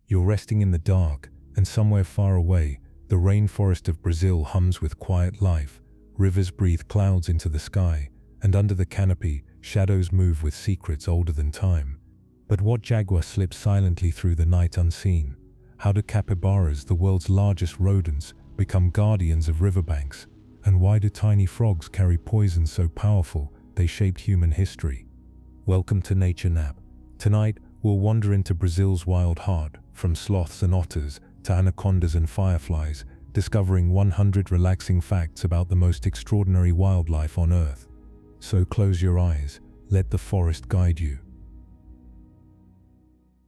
You're resting in the dark, and somewhere far away, the rainforest of Brazil hums with quiet life. Rivers breathe clouds into the sky, and under the canopy, shadows move with secrets older than time. But what jaguar slips silently through the night unseen? How do capybaras, the world's largest rodents, become guardians of riverbanks? And why do tiny frogs carry poison so powerful they shaped human history? Welcome to Nature Nap. Tonight, we'll wander into Brazil's wild heart, from sloths and otters to anacondas and fireflies, discovering 100 relaxing facts about the most extraordinary wildlife on Earth. So close your eyes, let the forest guide you.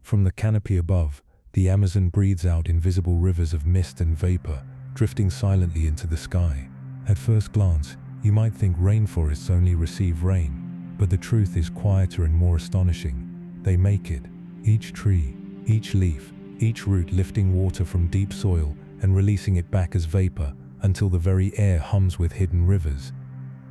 From the canopy above, the Amazon breathes out invisible rivers of mist and vapor, drifting silently into the sky. At first glance, you might think rainforests only receive rain, but the truth is quieter and more astonishing. They make it. Each tree, each leaf, each root lifting water from deep soil and releasing it back as vapor until the very air hums with hidden rivers.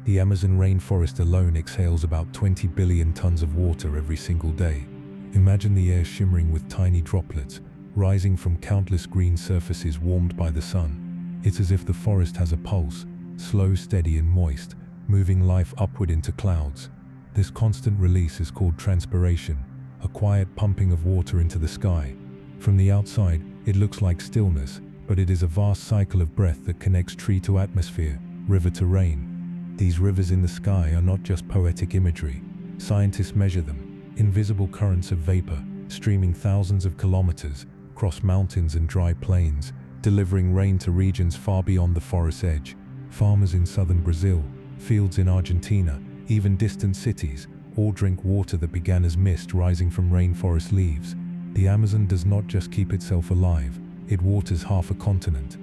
The Amazon rainforest alone exhales about 20 billion tons of water every single day. Imagine the air shimmering with tiny droplets, rising from countless green surfaces warmed by the sun. It's as if the forest has a pulse, slow, steady and moist, moving life upward into clouds. This constant release is called transpiration, a quiet pumping of water into the sky. From the outside, it looks like stillness, but it is a vast cycle of breath that connects tree to atmosphere, river to rain. These rivers in the sky are not just poetic imagery. Scientists measure them, invisible currents of vapor, streaming thousands of kilometers, across mountains and dry plains, delivering rain to regions far beyond the forest's edge. Farmers in southern Brazil, fields in Argentina, even distant cities, all drink water that began as mist rising from rainforest leaves. The Amazon does not just keep itself alive, it waters half a continent.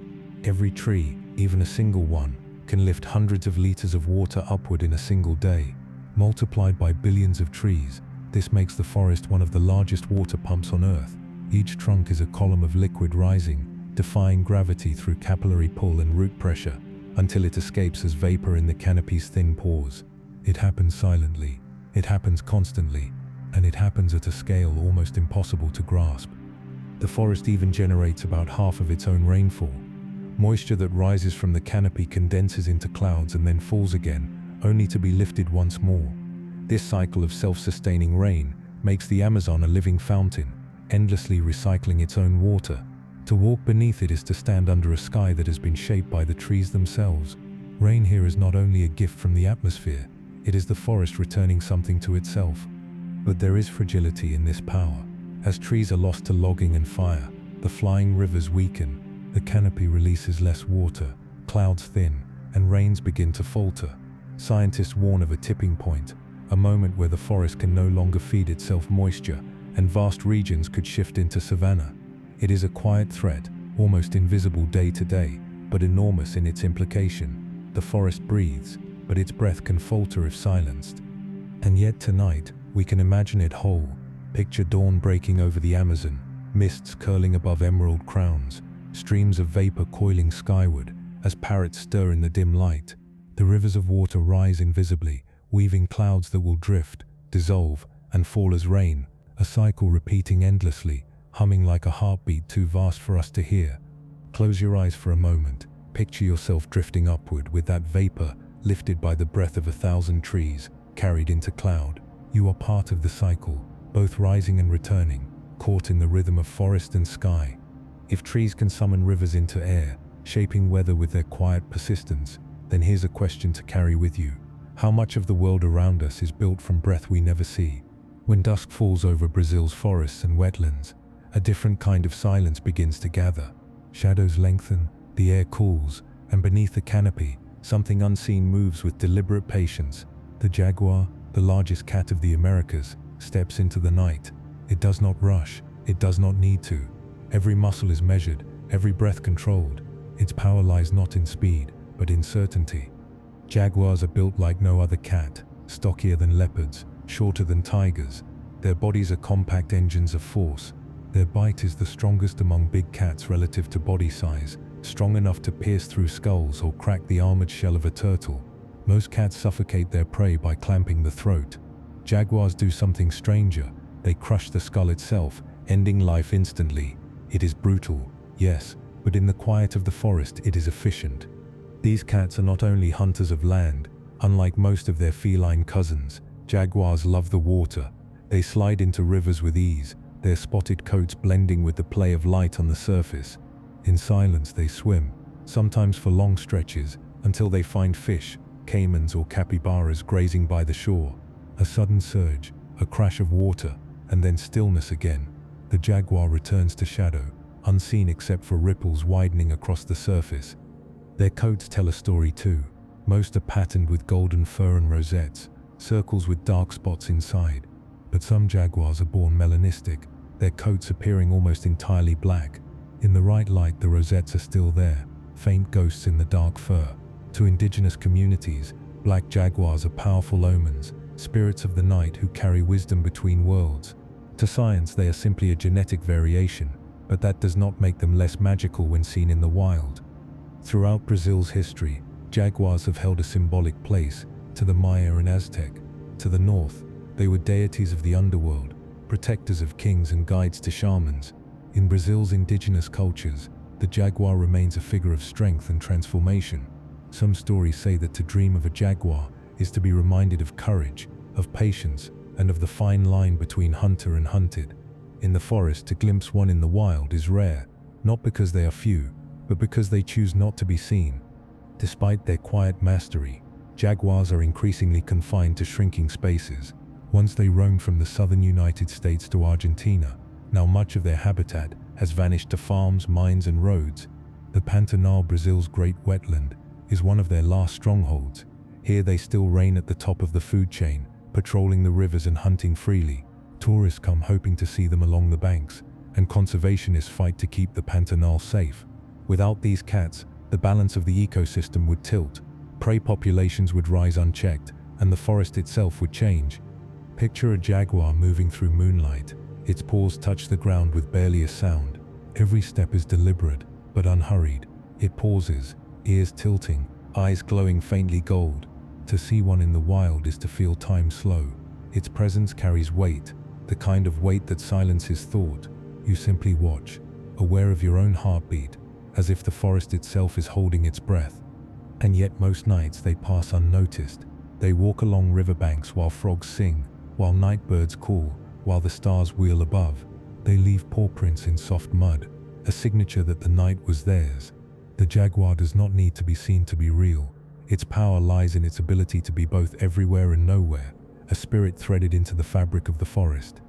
Every tree, even a single one, can lift hundreds of liters of water upward in a single day. Multiplied by billions of trees, this makes the forest one of the largest water pumps on Earth. Each trunk is a column of liquid rising, defying gravity through capillary pull and root pressure, until it escapes as vapor in the canopy's thin pores. It happens silently, it happens constantly, and it happens at a scale almost impossible to grasp. The forest even generates about half of its own rainfall. Moisture that rises from the canopy condenses into clouds and then falls again, only to be lifted once more. This cycle of self-sustaining rain makes the Amazon a living fountain, endlessly recycling its own water. To walk beneath it is to stand under a sky that has been shaped by the trees themselves. Rain here is not only a gift from the atmosphere, it is the forest returning something to itself. But there is fragility in this power. As trees are lost to logging and fire, the flying rivers weaken, the canopy releases less water, clouds thin, and rains begin to falter. Scientists warn of a tipping point, a moment where the forest can no longer feed itself moisture, and vast regions could shift into savanna. It is a quiet threat, almost invisible day to day, but enormous in its implication. The forest breathes, but its breath can falter if silenced. And yet tonight, we can imagine it whole. Picture dawn breaking over the Amazon, mists curling above emerald crowns, streams of vapor coiling skyward as parrots stir in the dim light. The rivers of water rise invisibly, weaving clouds that will drift, dissolve, and fall as rain, a cycle repeating endlessly, humming like a heartbeat too vast for us to hear. Close your eyes for a moment. Picture yourself drifting upward with that vapor lifted by the breath of 1,000 trees, carried into cloud. You are part of the cycle, both rising and returning, caught in the rhythm of forest and sky. If trees can summon rivers into air, shaping weather with their quiet persistence, then here's a question to carry with you. How much of the world around us is built from breath we never see? When dusk falls over Brazil's forests and wetlands, a different kind of silence begins to gather. Shadows lengthen, the air cools, and beneath the canopy, something unseen moves with deliberate patience. The jaguar, the largest cat of the Americas, steps into the night. It does not rush, it does not need to. Every muscle is measured, every breath controlled. Its power lies not in speed, but in certainty. Jaguars are built like no other cat, stockier than leopards, shorter than tigers. Their bodies are compact engines of force. Their bite is the strongest among big cats relative to body size, strong enough to pierce through skulls or crack the armored shell of a turtle. Most cats suffocate their prey by clamping the throat. Jaguars do something stranger. They crush the skull itself, ending life instantly. It is brutal, yes, but in the quiet of the forest it is efficient. These cats are not only hunters of land. Unlike most of their feline cousins, jaguars love the water. They slide into rivers with ease, their spotted coats blending with the play of light on the surface. In silence they swim, sometimes for long stretches, until they find fish, caimans or capybaras grazing by the shore. A sudden surge, a crash of water, and then stillness again. The jaguar returns to shadow, unseen except for ripples widening across the surface. Their coats tell a story too. Most are patterned with golden fur and rosettes, circles with dark spots inside. But some jaguars are born melanistic, their coats appearing almost entirely black. In the right light, the rosettes are still there, faint ghosts in the dark fur. To indigenous communities, black jaguars are powerful omens, spirits of the night who carry wisdom between worlds. To science, they are simply a genetic variation, but that does not make them less magical when seen in the wild. Throughout Brazil's history, jaguars have held a symbolic place. To the Maya and Aztec. To the north, they were deities of the underworld, protectors of kings and guides to shamans. In Brazil's indigenous cultures, the jaguar remains a figure of strength and transformation. Some stories say that to dream of a jaguar is to be reminded of courage, of patience, and of the fine line between hunter and hunted. In the forest, to glimpse one in the wild is rare, not because they are few, but because they choose not to be seen. Despite their quiet mastery, jaguars are increasingly confined to shrinking spaces. Once they roamed from the southern United States to Argentina, now much of their habitat has vanished to farms, mines, and roads. The Pantanal, Brazil's great wetland, is one of their last strongholds. Here they still reign at the top of the food chain, patrolling the rivers and hunting freely. Tourists come hoping to see them along the banks, and conservationists fight to keep the Pantanal safe. Without these cats, the balance of the ecosystem would tilt. Prey populations would rise unchecked, and the forest itself would change. Picture a jaguar moving through moonlight. Its paws touch the ground with barely a sound. Every step is deliberate, but unhurried. It pauses, ears tilting, eyes glowing faintly gold. To see one in the wild is to feel time slow. Its presence carries weight, the kind of weight that silences thought. You simply watch, aware of your own heartbeat, as if the forest itself is holding its breath. And yet most nights they pass unnoticed. They walk along riverbanks while frogs sing, while night birds call, while the stars wheel above. They leave paw prints in soft mud, a signature that the night was theirs. The jaguar does not need to be seen to be real. Its power lies in its ability to be both everywhere and nowhere, a spirit threaded into the fabric of the forest.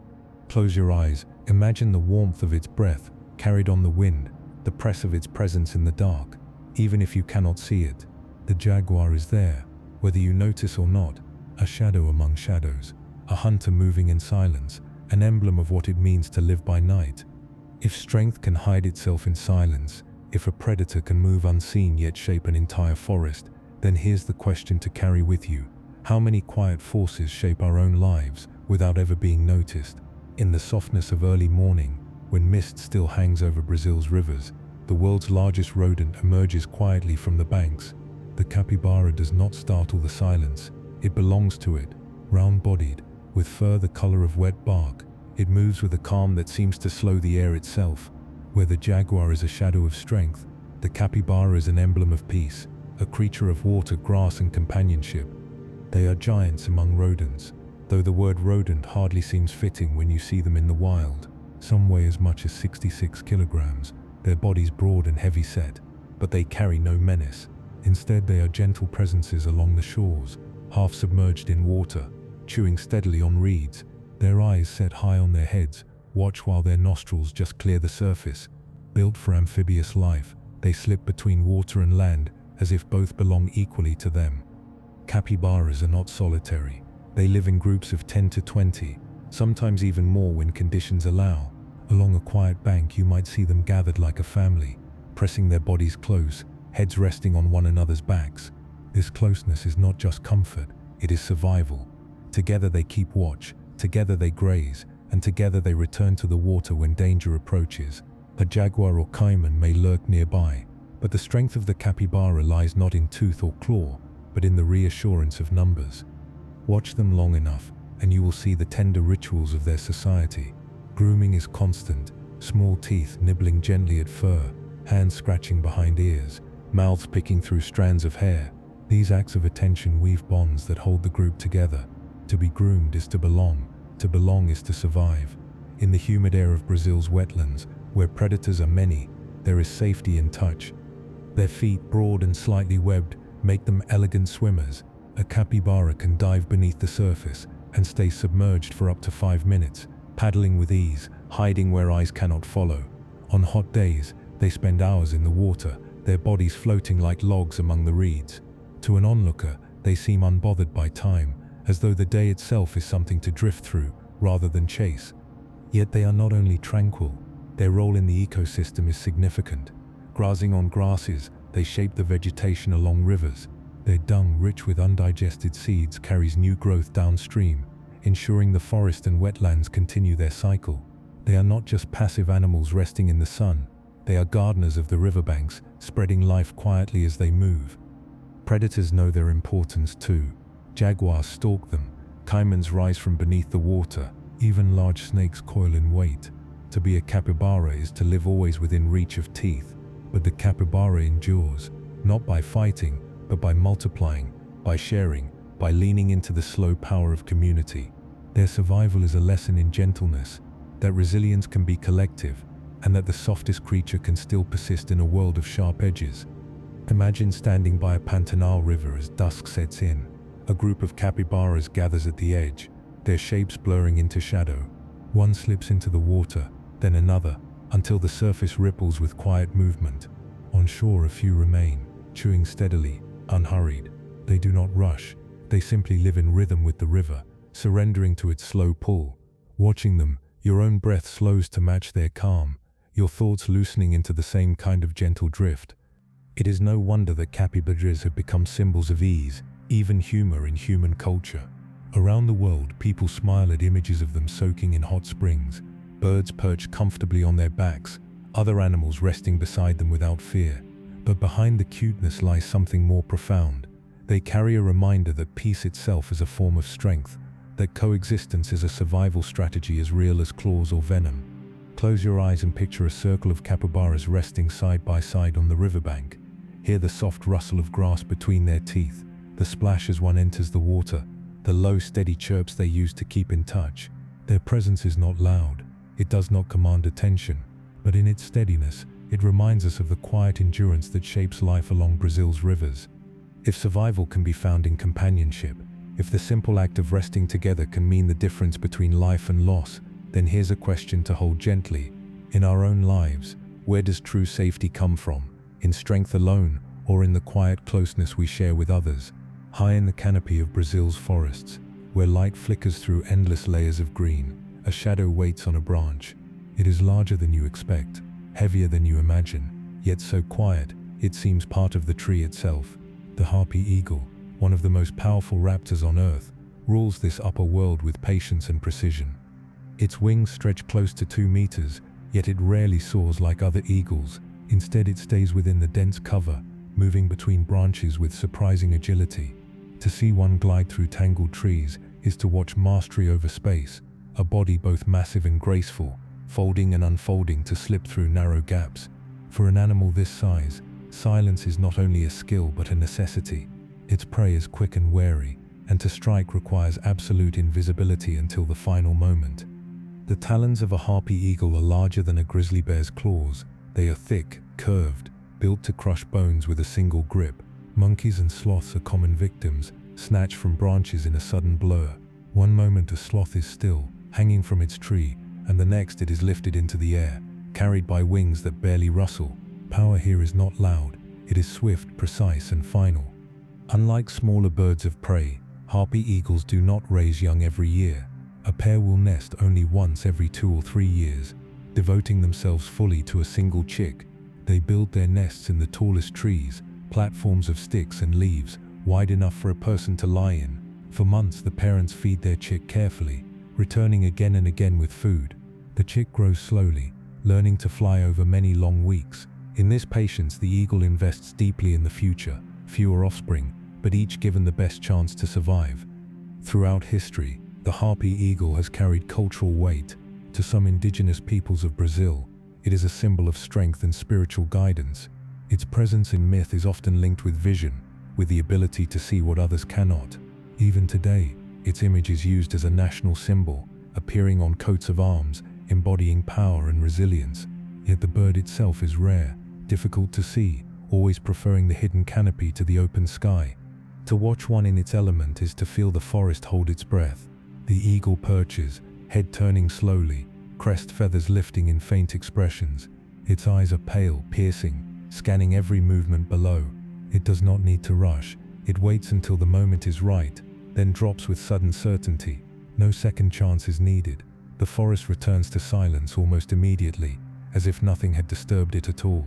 Close your eyes, imagine the warmth of its breath carried on the wind, the press of its presence in the dark. Even if you cannot see it, the jaguar is there, whether you notice or not, a shadow among shadows, a hunter moving in silence, an emblem of what it means to live by night. If strength can hide itself in silence, if a predator can move unseen yet shape an entire forest, then here's the question to carry with you. How many quiet forces shape our own lives without ever being noticed? In the softness of early morning, when mist still hangs over Brazil's rivers, the world's largest rodent emerges quietly from the banks. The capybara does not startle the silence. It belongs to it, round-bodied, with fur the color of wet bark. It moves with a calm that seems to slow the air itself. Where the jaguar is a shadow of strength, the capybara is an emblem of peace, a creature of water, grass, and companionship. They are giants among rodents, though the word rodent hardly seems fitting when you see them in the wild. Some weigh as much as 66 kilograms, their bodies broad and heavy-set, but they carry no menace. Instead, they are gentle presences along the shores, half submerged in water, chewing steadily on reeds. Their eyes set high on their heads, watch while their nostrils just clear the surface. Built for amphibious life, they slip between water and land as if both belong equally to them. Capybaras are not solitary. They live in groups of 10 to 20, sometimes even more when conditions allow. Along a quiet bank, you might see them gathered like a family, pressing their bodies close, heads resting on one another's backs. This closeness is not just comfort, it is survival. Together they keep watch, together they graze, and together they return to the water when danger approaches. A jaguar or caiman may lurk nearby, but the strength of the capybara lies not in tooth or claw, but in the reassurance of numbers. Watch them long enough, and you will see the tender rituals of their society. Grooming is constant, small teeth nibbling gently at fur, hands scratching behind ears, mouths picking through strands of hair. These acts of attention weave bonds that hold the group together. To be groomed is to belong is to survive. In the humid air of Brazil's wetlands, where predators are many, there is safety in touch. Their feet, broad and slightly webbed, make them elegant swimmers. A capybara can dive beneath the surface and stay submerged for up to 5 minutes, paddling with ease, hiding where eyes cannot follow. On hot days, they spend hours in the water, their bodies floating like logs among the reeds. To an onlooker, they seem unbothered by time, as though the day itself is something to drift through rather than chase. Yet they are not only tranquil, their role in the ecosystem is significant. Grazing on grasses, they shape the vegetation along rivers. Their dung, rich with undigested seeds, carries new growth downstream, ensuring the forest and wetlands continue their cycle. They are not just passive animals resting in the sun, they are gardeners of the riverbanks, spreading life quietly as they move. Predators know their importance too. Jaguars stalk them, caimans rise from beneath the water, even large snakes coil in wait. To be a capybara is to live always within reach of teeth, but the capybara endures, not by fighting, but by multiplying, by sharing, by leaning into the slow power of community. Their survival is a lesson in gentleness, that resilience can be collective, and that the softest creature can still persist in a world of sharp edges. Imagine standing by a Pantanal river as dusk sets in. A group of capybaras gathers at the edge, their shapes blurring into shadow. One slips into the water, then another, until the surface ripples with quiet movement. On shore a few remain, chewing steadily, unhurried. They do not rush, they simply live in rhythm with the river, surrendering to its slow pull. Watching them, your own breath slows to match their calm, your thoughts loosening into the same kind of gentle drift. It is no wonder that capybaras have become symbols of ease, even humor in human culture. Around the world, people smile at images of them soaking in hot springs, birds perched comfortably on their backs, other animals resting beside them without fear. But behind the cuteness lies something more profound. They carry a reminder that peace itself is a form of strength, that coexistence is a survival strategy as real as claws or venom. Close your eyes and picture a circle of capybaras resting side by side on the riverbank. Hear the soft rustle of grass between their teeth, the splash as one enters the water, the low steady chirps they use to keep in touch. Their presence is not loud, it does not command attention, but in its steadiness, it reminds us of the quiet endurance that shapes life along Brazil's rivers. If survival can be found in companionship, if the simple act of resting together can mean the difference between life and loss, then here's a question to hold gently. In our own lives, where does true safety come from? In strength alone, or in the quiet closeness we share with others? High in the canopy of Brazil's forests, where light flickers through endless layers of green, a shadow waits on a branch. It is larger than you expect, heavier than you imagine, yet so quiet, it seems part of the tree itself. The harpy eagle, one of the most powerful raptors on Earth, rules this upper world with patience and precision. Its wings stretch close to 2 meters, yet it rarely soars like other eagles. Instead, it stays within the dense cover, moving between branches with surprising agility. To see one glide through tangled trees is to watch mastery over space, a body both massive and graceful, folding and unfolding to slip through narrow gaps. For an animal this size, silence is not only a skill but a necessity. Its prey is quick and wary, and to strike requires absolute invisibility until the final moment. The talons of a harpy eagle are larger than a grizzly bear's claws. They are thick, curved, built to crush bones with a single grip. Monkeys and sloths are common victims, snatched from branches in a sudden blur. One moment a sloth is still, hanging from its tree, and the next it is lifted into the air, carried by wings that barely rustle. Power here is not loud, it is swift, precise, and final. Unlike smaller birds of prey, harpy eagles do not raise young every year. A pair will nest only once every 2 or 3 years, devoting themselves fully to a single chick. They build their nests in the tallest trees, platforms of sticks and leaves, wide enough for a person to lie in. For months the parents feed their chick carefully, returning again and again with food. The chick grows slowly, learning to fly over many long weeks. In this patience the eagle invests deeply in the future, fewer offspring, but each given the best chance to survive. Throughout history, the harpy eagle has carried cultural weight. To some indigenous peoples of Brazil, it is a symbol of strength and spiritual guidance. Its presence in myth is often linked with vision, with the ability to see what others cannot. Even today, its image is used as a national symbol, appearing on coats of arms, embodying power and resilience. Yet the bird itself is rare, difficult to see, always preferring the hidden canopy to the open sky. To watch one in its element is to feel the forest hold its breath. The eagle perches, head turning slowly, crest feathers lifting in faint expressions. Its eyes are pale, piercing, scanning every movement below. It does not need to rush. It waits until the moment is right, then drops with sudden certainty. No second chance is needed. The forest returns to silence almost immediately, as if nothing had disturbed it at all.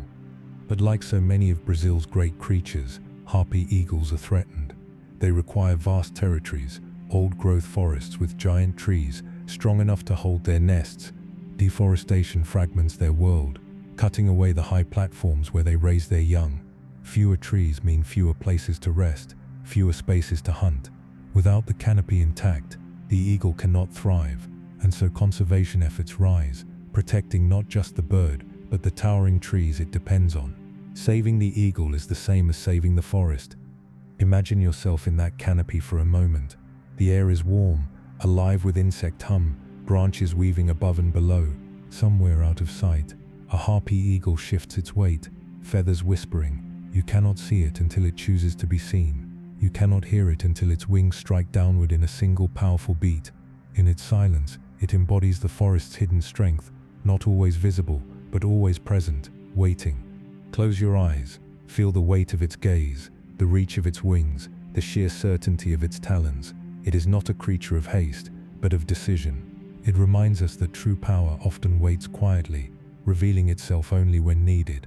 But like so many of Brazil's great creatures, harpy eagles are threatened. They require vast territories, old-growth forests with giant trees, strong enough to hold their nests. Deforestation fragments their world, cutting away the high platforms where they raise their young. Fewer trees mean fewer places to rest, fewer spaces to hunt. Without the canopy intact, the eagle cannot thrive, and so conservation efforts rise, protecting not just the bird, but the towering trees it depends on. Saving the eagle is the same as saving the forest. Imagine yourself in that canopy for a moment. The air is warm, alive with insect hum, branches weaving above and below. Somewhere out of sight, a harpy eagle shifts its weight, feathers whispering. You cannot see it until it chooses to be seen. You cannot hear it until its wings strike downward in a single powerful beat. In its silence, it embodies the forest's hidden strength, not always visible, but always present, waiting. Close your eyes, feel the weight of its gaze, the reach of its wings, the sheer certainty of its talons. It is not a creature of haste, but of decision. It reminds us that true power often waits quietly, revealing itself only when needed.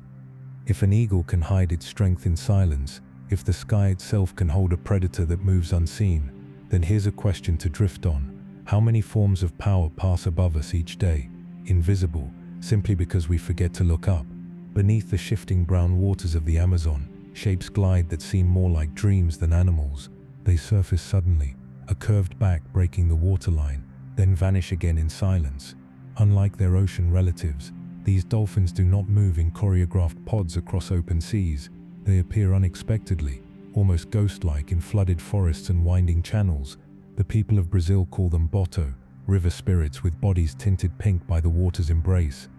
If an eagle can hide its strength in silence, if the sky itself can hold a predator that moves unseen, then here's a question to drift on. How many forms of power pass above us each day, invisible, simply because we forget to look up? Beneath the shifting brown waters of the Amazon, shapes glide that seem more like dreams than animals. They surface suddenly, a curved back breaking the waterline, then vanish again in silence. Unlike their ocean relatives, these dolphins do not move in choreographed pods across open seas. They appear unexpectedly, almost ghost-like in flooded forests and winding channels. The people of Brazil call them boto, river spirits with bodies tinted pink by the water's embrace.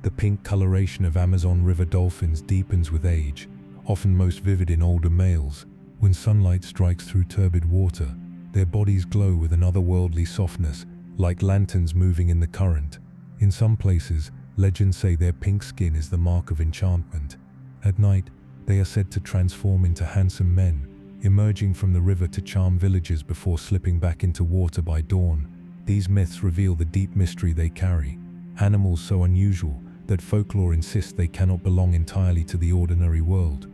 The pink coloration of Amazon River dolphins deepens with age, often most vivid in older males. When sunlight strikes through turbid water, their bodies glow with an otherworldly softness, like lanterns moving in the current. In some places, legends say their pink skin is the mark of enchantment. At night, they are said to transform into handsome men, emerging from the river to charm villagers before slipping back into water by dawn. These myths reveal the deep mystery they carry, animals so unusual that folklore insists they cannot belong entirely to the ordinary world.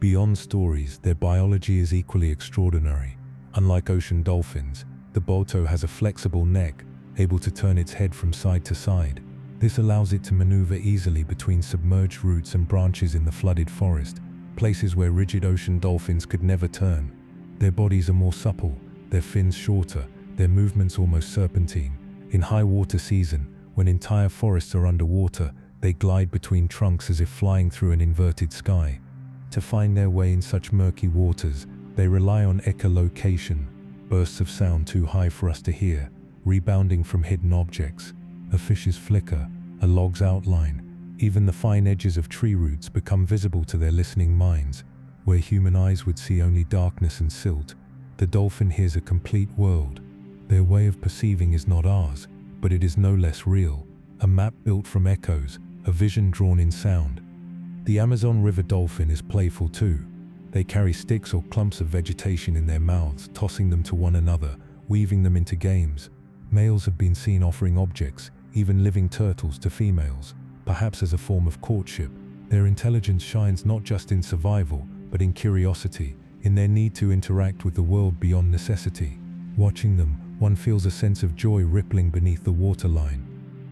Beyond stories, their biology is equally extraordinary. Unlike ocean dolphins, the boto has a flexible neck, able to turn its head from side to side. This allows it to maneuver easily between submerged roots and branches in the flooded forest, places where rigid ocean dolphins could never turn. Their bodies are more supple, their fins shorter, their movements almost serpentine. In high water season, when entire forests are underwater, they glide between trunks as if flying through an inverted sky. To find their way in such murky waters, they rely on echolocation, bursts of sound too high for us to hear, rebounding from hidden objects. A fish's flicker, a log's outline, even the fine edges of tree roots become visible to their listening minds. Where human eyes would see only darkness and silt, the dolphin hears a complete world. Their way of perceiving is not ours, but it is no less real. A map built from echoes, a vision drawn in sound. The Amazon River dolphin is playful too. They carry sticks or clumps of vegetation in their mouths, tossing them to one another, weaving them into games. Males have been seen offering objects, even living turtles, to females, perhaps as a form of courtship. Their intelligence shines not just in survival, but in curiosity, in their need to interact with the world beyond necessity. Watching them, one feels a sense of joy rippling beneath the waterline.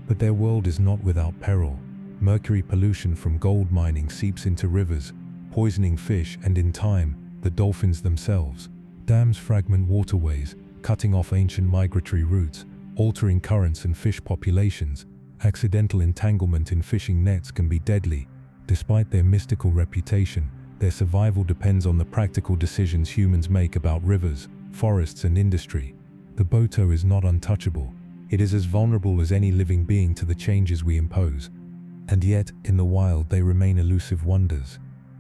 But their world is not without peril. Mercury pollution from gold mining seeps into rivers, poisoning fish and, in time, the dolphins themselves. Dams fragment waterways, cutting off ancient migratory routes, altering currents and fish populations. Accidental entanglement in fishing nets can be deadly. Despite their mystical reputation, their survival depends on the practical decisions humans make about rivers, forests, and industry. The boto is not untouchable. It is as vulnerable as any living being to the changes we impose. And yet, in the wild, they remain elusive wonders.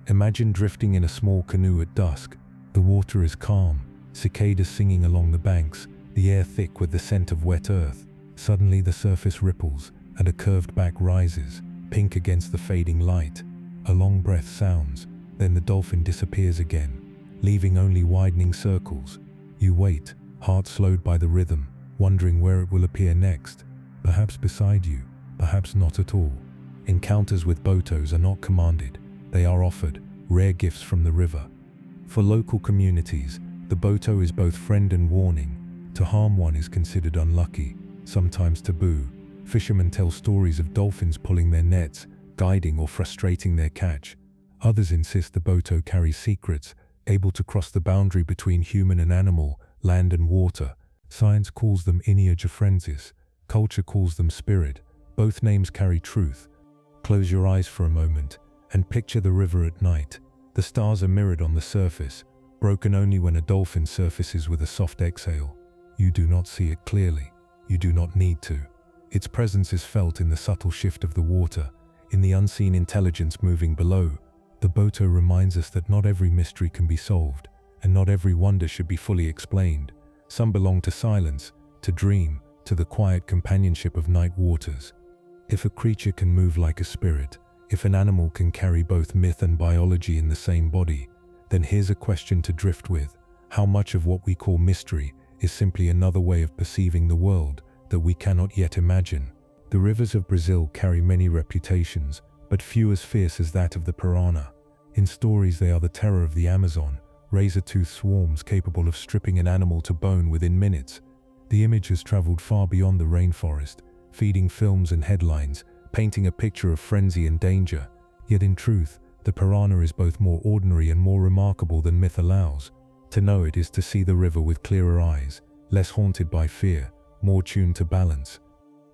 Imagine drifting in a small canoe at dusk. The water is calm, cicadas singing along the banks, the air thick with the scent of wet earth. Suddenly the surface ripples, and a curved back rises, pink against the fading light. A long breath sounds, then the dolphin disappears again, leaving only widening circles. You wait, heart slowed by the rhythm, wondering where it will appear next. Perhaps beside you, perhaps not at all. Encounters with botos are not commanded, they are offered, rare gifts from the river. For local communities, the boto is both friend and warning. To harm one is considered unlucky, sometimes taboo. Fishermen tell stories of dolphins pulling their nets, guiding or frustrating their catch. Others insist the boto carries secrets, able to cross the boundary between human and animal, land and water. Science calls them ineogefrensis, culture calls them spirit. Both names carry truth. Close your eyes for a moment and picture the river at night. The stars are mirrored on the surface, broken only when a dolphin surfaces with a soft exhale. You do not see it clearly. You do not need to. Its presence is felt in the subtle shift of the water, in the unseen intelligence moving below. The boto reminds us that not every mystery can be solved, and not every wonder should be fully explained. Some belong to silence, to dream, to the quiet companionship of night waters. If a creature can move like a spirit, if an animal can carry both myth and biology in the same body, then here's a question to drift with. How much of what we call mystery is simply another way of perceiving the world that we cannot yet imagine? The rivers of Brazil carry many reputations, but few as fierce as that of the piranha. In stories, they are the terror of the Amazon, razor-toothed swarms capable of stripping an animal to bone within minutes. The image has traveled far beyond the rainforest, feeding films and headlines, painting a picture of frenzy and danger. Yet in truth, the piranha is both more ordinary and more remarkable than myth allows. To know it is to see the river with clearer eyes, less haunted by fear, more tuned to balance.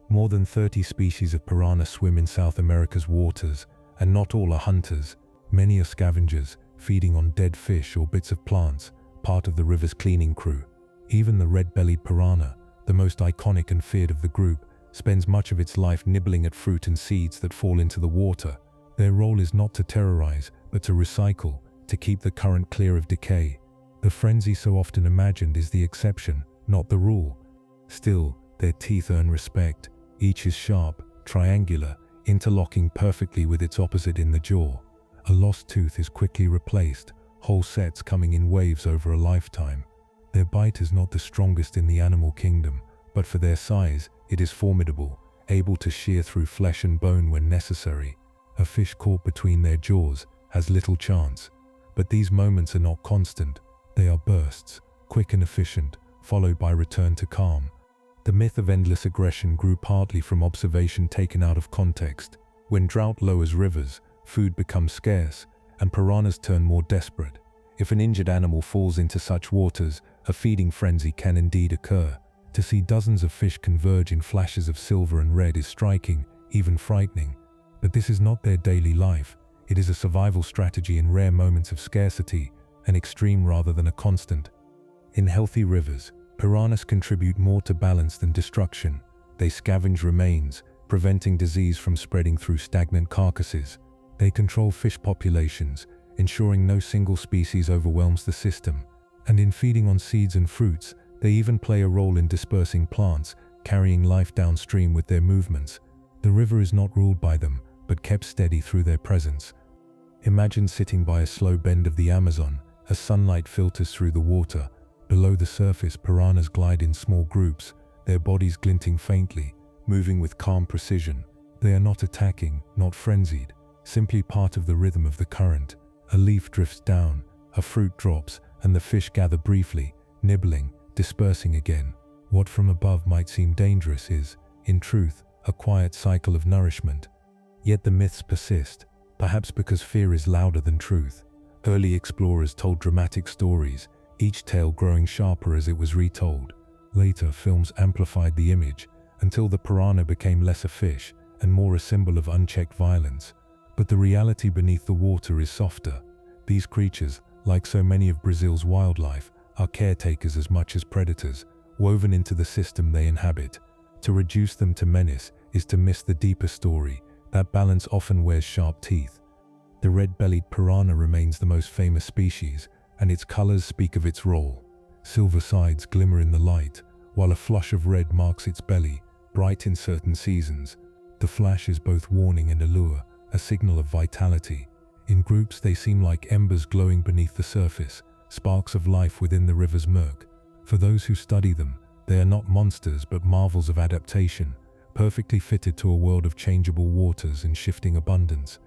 More than 30 species of piranha swim in South America's waters, and not all are hunters. Many are scavengers, feeding on dead fish or bits of plants, part of the river's cleaning crew. Even the red-bellied piranha, the most iconic and feared of the group, spends much of its life nibbling at fruit and seeds that fall into the water. Their role is not to terrorize, but to recycle, to keep the current clear of decay. The frenzy so often imagined is the exception, not the rule. Still, their teeth earn respect. Each is sharp, triangular, interlocking perfectly with its opposite in the jaw. A lost tooth is quickly replaced, whole sets coming in waves over a lifetime. Their bite is not the strongest in the animal kingdom, but for their size, it is formidable, able to shear through flesh and bone when necessary. A fish caught between their jaws has little chance. But these moments are not constant. They are bursts, quick and efficient, followed by return to calm. The myth of endless aggression grew partly from observation taken out of context. When drought lowers rivers, food becomes scarce, and piranhas turn more desperate. If an injured animal falls into such waters, a feeding frenzy can indeed occur. To see dozens of fish converge in flashes of silver and red is striking, even frightening. But this is not their daily life. It is a survival strategy in rare moments of scarcity, an extreme rather than a constant. In healthy rivers, piranhas contribute more to balance than destruction. They scavenge remains, preventing disease from spreading through stagnant carcasses. They control fish populations, ensuring no single species overwhelms the system. And in feeding on seeds and fruits, they even play a role in dispersing plants, carrying life downstream with their movements. The river is not ruled by them, but kept steady through their presence. Imagine sitting by a slow bend of the Amazon as sunlight filters through the water. Below the surface, piranhas glide in small groups, their bodies glinting faintly, moving with calm precision. They are not attacking, not frenzied, simply part of the rhythm of the current. A leaf drifts down, a fruit drops, and the fish gather briefly, nibbling, dispersing again. What from above might seem dangerous is, in truth, a quiet cycle of nourishment. Yet the myths persist, perhaps because fear is louder than truth. Early explorers told dramatic stories, each tale growing sharper as it was retold. Later, films amplified the image, until the piranha became less a fish and more a symbol of unchecked violence. But the reality beneath the water is softer. These creatures, like so many of Brazil's wildlife, are caretakers as much as predators, woven into the system they inhabit. To reduce them to menace is to miss the deeper story. That balance often wears sharp teeth. The red-bellied piranha remains the most famous species, and its colors speak of its role. Silver sides glimmer in the light, while a flush of red marks its belly, bright in certain seasons. The flash is both warning and allure, a signal of vitality. In groups they seem like embers glowing beneath the surface, sparks of life within the river's murk. For those who study them, they are not monsters but marvels of adaptation, perfectly fitted to a world of changeable waters and shifting abundance.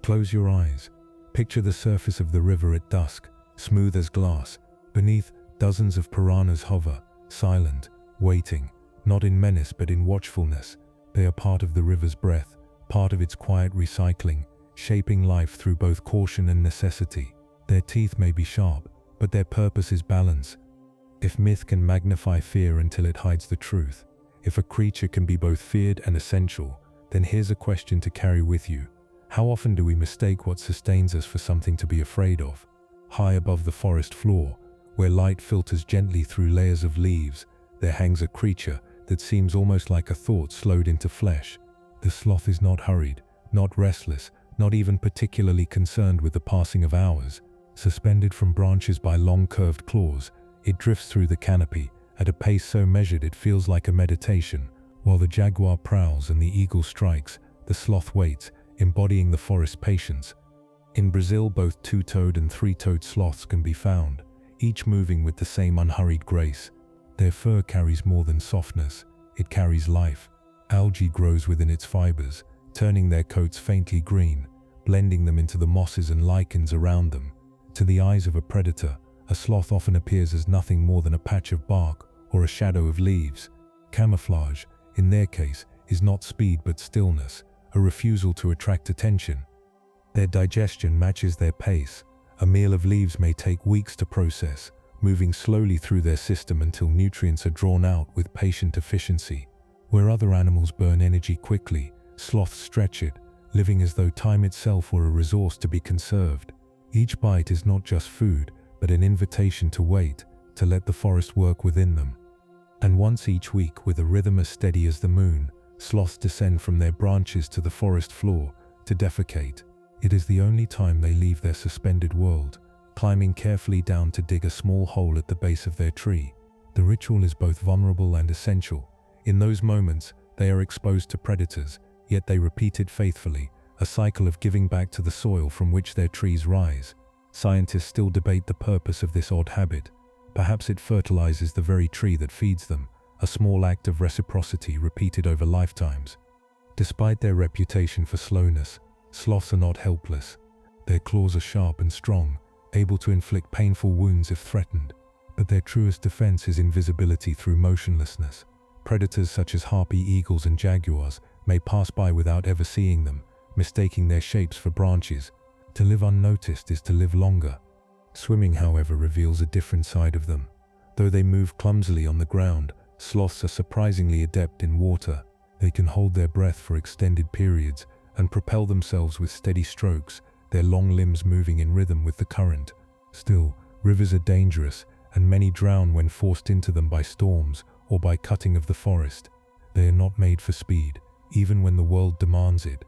Close your eyes. Picture the surface of the river at dusk, smooth as glass. Beneath, dozens of piranhas hover, silent, waiting, not in menace but in watchfulness. They are part of the river's breath, part of its quiet recycling, shaping life through both caution and necessity. Their teeth may be sharp, but their purpose is balance. If myth can magnify fear until it hides the truth, if a creature can be both feared and essential, then here's a question to carry with you. How often do we mistake what sustains us for something to be afraid of? High above the forest floor, where light filters gently through layers of leaves, there hangs a creature that seems almost like a thought slowed into flesh. The sloth is not hurried, not restless, not even particularly concerned with the passing of hours. Suspended from branches by long curved claws, it drifts through the canopy at a pace so measured it feels like a meditation. While the jaguar prowls and the eagle strikes, the sloth waits, embodying the forest's patience. In Brazil, both two-toed and three-toed sloths can be found, each moving with the same unhurried grace. Their fur carries more than softness, it carries life. Algae grows within its fibers, turning their coats faintly green, blending them into the mosses and lichens around them. To the eyes of a predator, a sloth often appears as nothing more than a patch of bark or a shadow of leaves. Camouflage, in their case, is not speed but stillness, a refusal to attract attention. Their digestion matches their pace. A meal of leaves may take weeks to process, moving slowly through their system until nutrients are drawn out with patient efficiency. Where other animals burn energy quickly, sloths stretch it, living as though time itself were a resource to be conserved. Each bite is not just food, but an invitation to wait, to let the forest work within them. And once each week, with a rhythm as steady as the moon, sloths descend from their branches to the forest floor to defecate. It is the only time they leave their suspended world, climbing carefully down to dig a small hole at the base of their tree. The ritual is both vulnerable and essential. In those moments, they are exposed to predators, yet they repeat it faithfully, a cycle of giving back to the soil from which their trees rise. Scientists still debate the purpose of this odd habit. Perhaps it fertilizes the very tree that feeds them, a small act of reciprocity repeated over lifetimes. Despite their reputation for slowness, sloths are not helpless. Their claws are sharp and strong, able to inflict painful wounds if threatened. But their truest defense is invisibility through motionlessness. Predators such as harpy eagles and jaguars may pass by without ever seeing them, mistaking their shapes for branches. To live unnoticed is to live longer. Swimming, however, reveals a different side of them. Though they move clumsily on the ground, sloths are surprisingly adept in water. They can hold their breath for extended periods and propel themselves with steady strokes, their long limbs moving in rhythm with the current. Still, rivers are dangerous, and many drown when forced into them by storms or by cutting of the forest. They are not made for speed, even when the world demands it.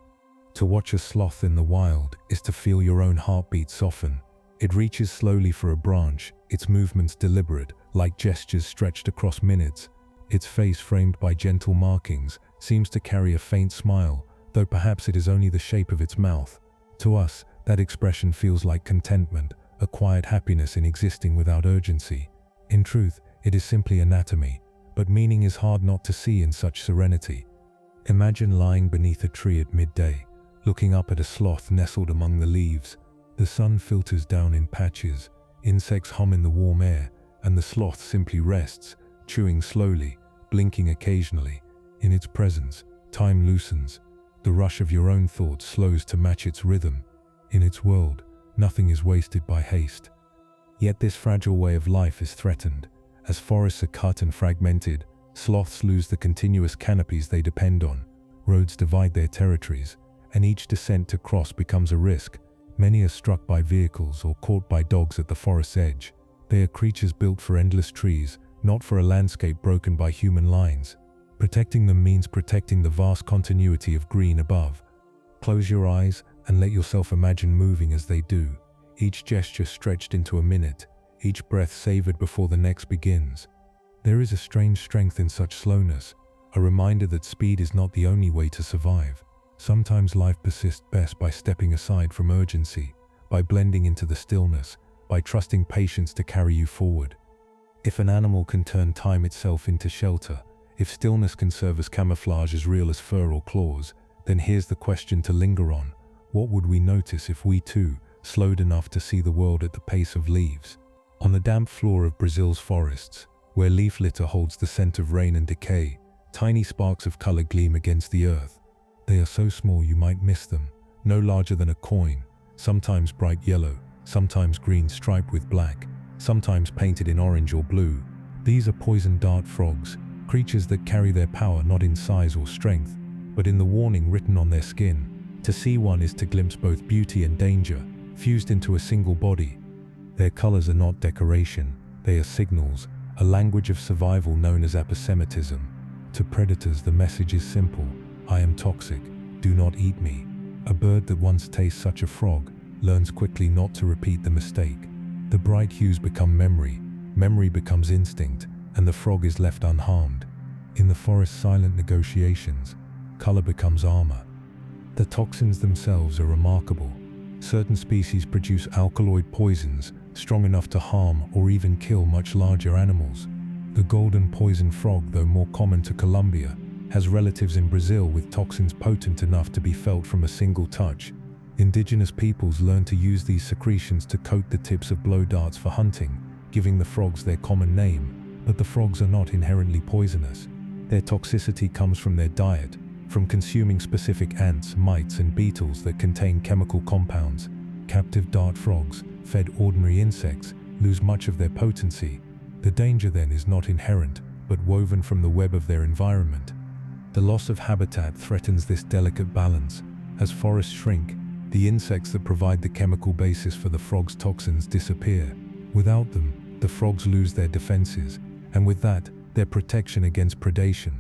To watch a sloth in the wild is to feel your own heartbeat soften. It reaches slowly for a branch, its movements deliberate, like gestures stretched across minutes. Its face, framed by gentle markings, seems to carry a faint smile, though perhaps it is only the shape of its mouth. To us, that expression feels like contentment, a quiet happiness in existing without urgency. In truth, it is simply anatomy, but meaning is hard not to see in such serenity. Imagine lying beneath a tree at midday, looking up at a sloth nestled among the leaves. The sun filters down in patches, insects hum in the warm air, and the sloth simply rests, chewing slowly, blinking occasionally. In its presence, time loosens. The rush of your own thoughts slows to match its rhythm. In its world, nothing is wasted by haste. Yet this fragile way of life is threatened. As forests are cut and fragmented, sloths lose the continuous canopies they depend on. Roads divide their territories, and each descent to cross becomes a risk. Many are struck by vehicles or caught by dogs at the forest's edge. They are creatures built for endless trees, not for a landscape broken by human lines. Protecting them means protecting the vast continuity of green above. Close your eyes and let yourself imagine moving as they do, each gesture stretched into a minute, each breath savored before the next begins. There is a strange strength in such slowness, a reminder that speed is not the only way to survive. Sometimes life persists best by stepping aside from urgency, by blending into the stillness, by trusting patience to carry you forward. If an animal can turn time itself into shelter, if stillness can serve as camouflage as real as fur or claws, then here's the question to linger on. What would we notice if we too slowed enough to see the world at the pace of leaves? On the damp floor of Brazil's forests, where leaf litter holds the scent of rain and decay, tiny sparks of color gleam against the earth. They are so small you might miss them, no larger than a coin, sometimes bright yellow, sometimes green striped with black, sometimes painted in orange or blue. These are poison dart frogs, creatures that carry their power not in size or strength, but in the warning written on their skin. To see one is to glimpse both beauty and danger, fused into a single body. Their colors are not decoration, they are signals, a language of survival known as aposematism. To predators the message is simple: I am toxic, do not eat me. A bird that once tastes such a frog learns quickly not to repeat the mistake. The bright hues become memory, memory becomes instinct, and the frog is left unharmed. In the forest's silent negotiations, color becomes armor. The toxins themselves are remarkable. Certain species produce alkaloid poisons strong enough to harm or even kill much larger animals. The golden poison frog, though more common to Colombia, has relatives in Brazil with toxins potent enough to be felt from a single touch. Indigenous peoples learn to use these secretions to coat the tips of blow darts for hunting, giving the frogs their common name. But the frogs are not inherently poisonous. Their toxicity comes from their diet, from consuming specific ants, mites, and beetles that contain chemical compounds. Captive dart frogs, fed ordinary insects, lose much of their potency. The danger then is not inherent, but woven from the web of their environment. The loss of habitat threatens this delicate balance. As forests shrink, the insects that provide the chemical basis for the frogs' toxins disappear. Without them, the frogs lose their defenses, and with that, their protection against predation.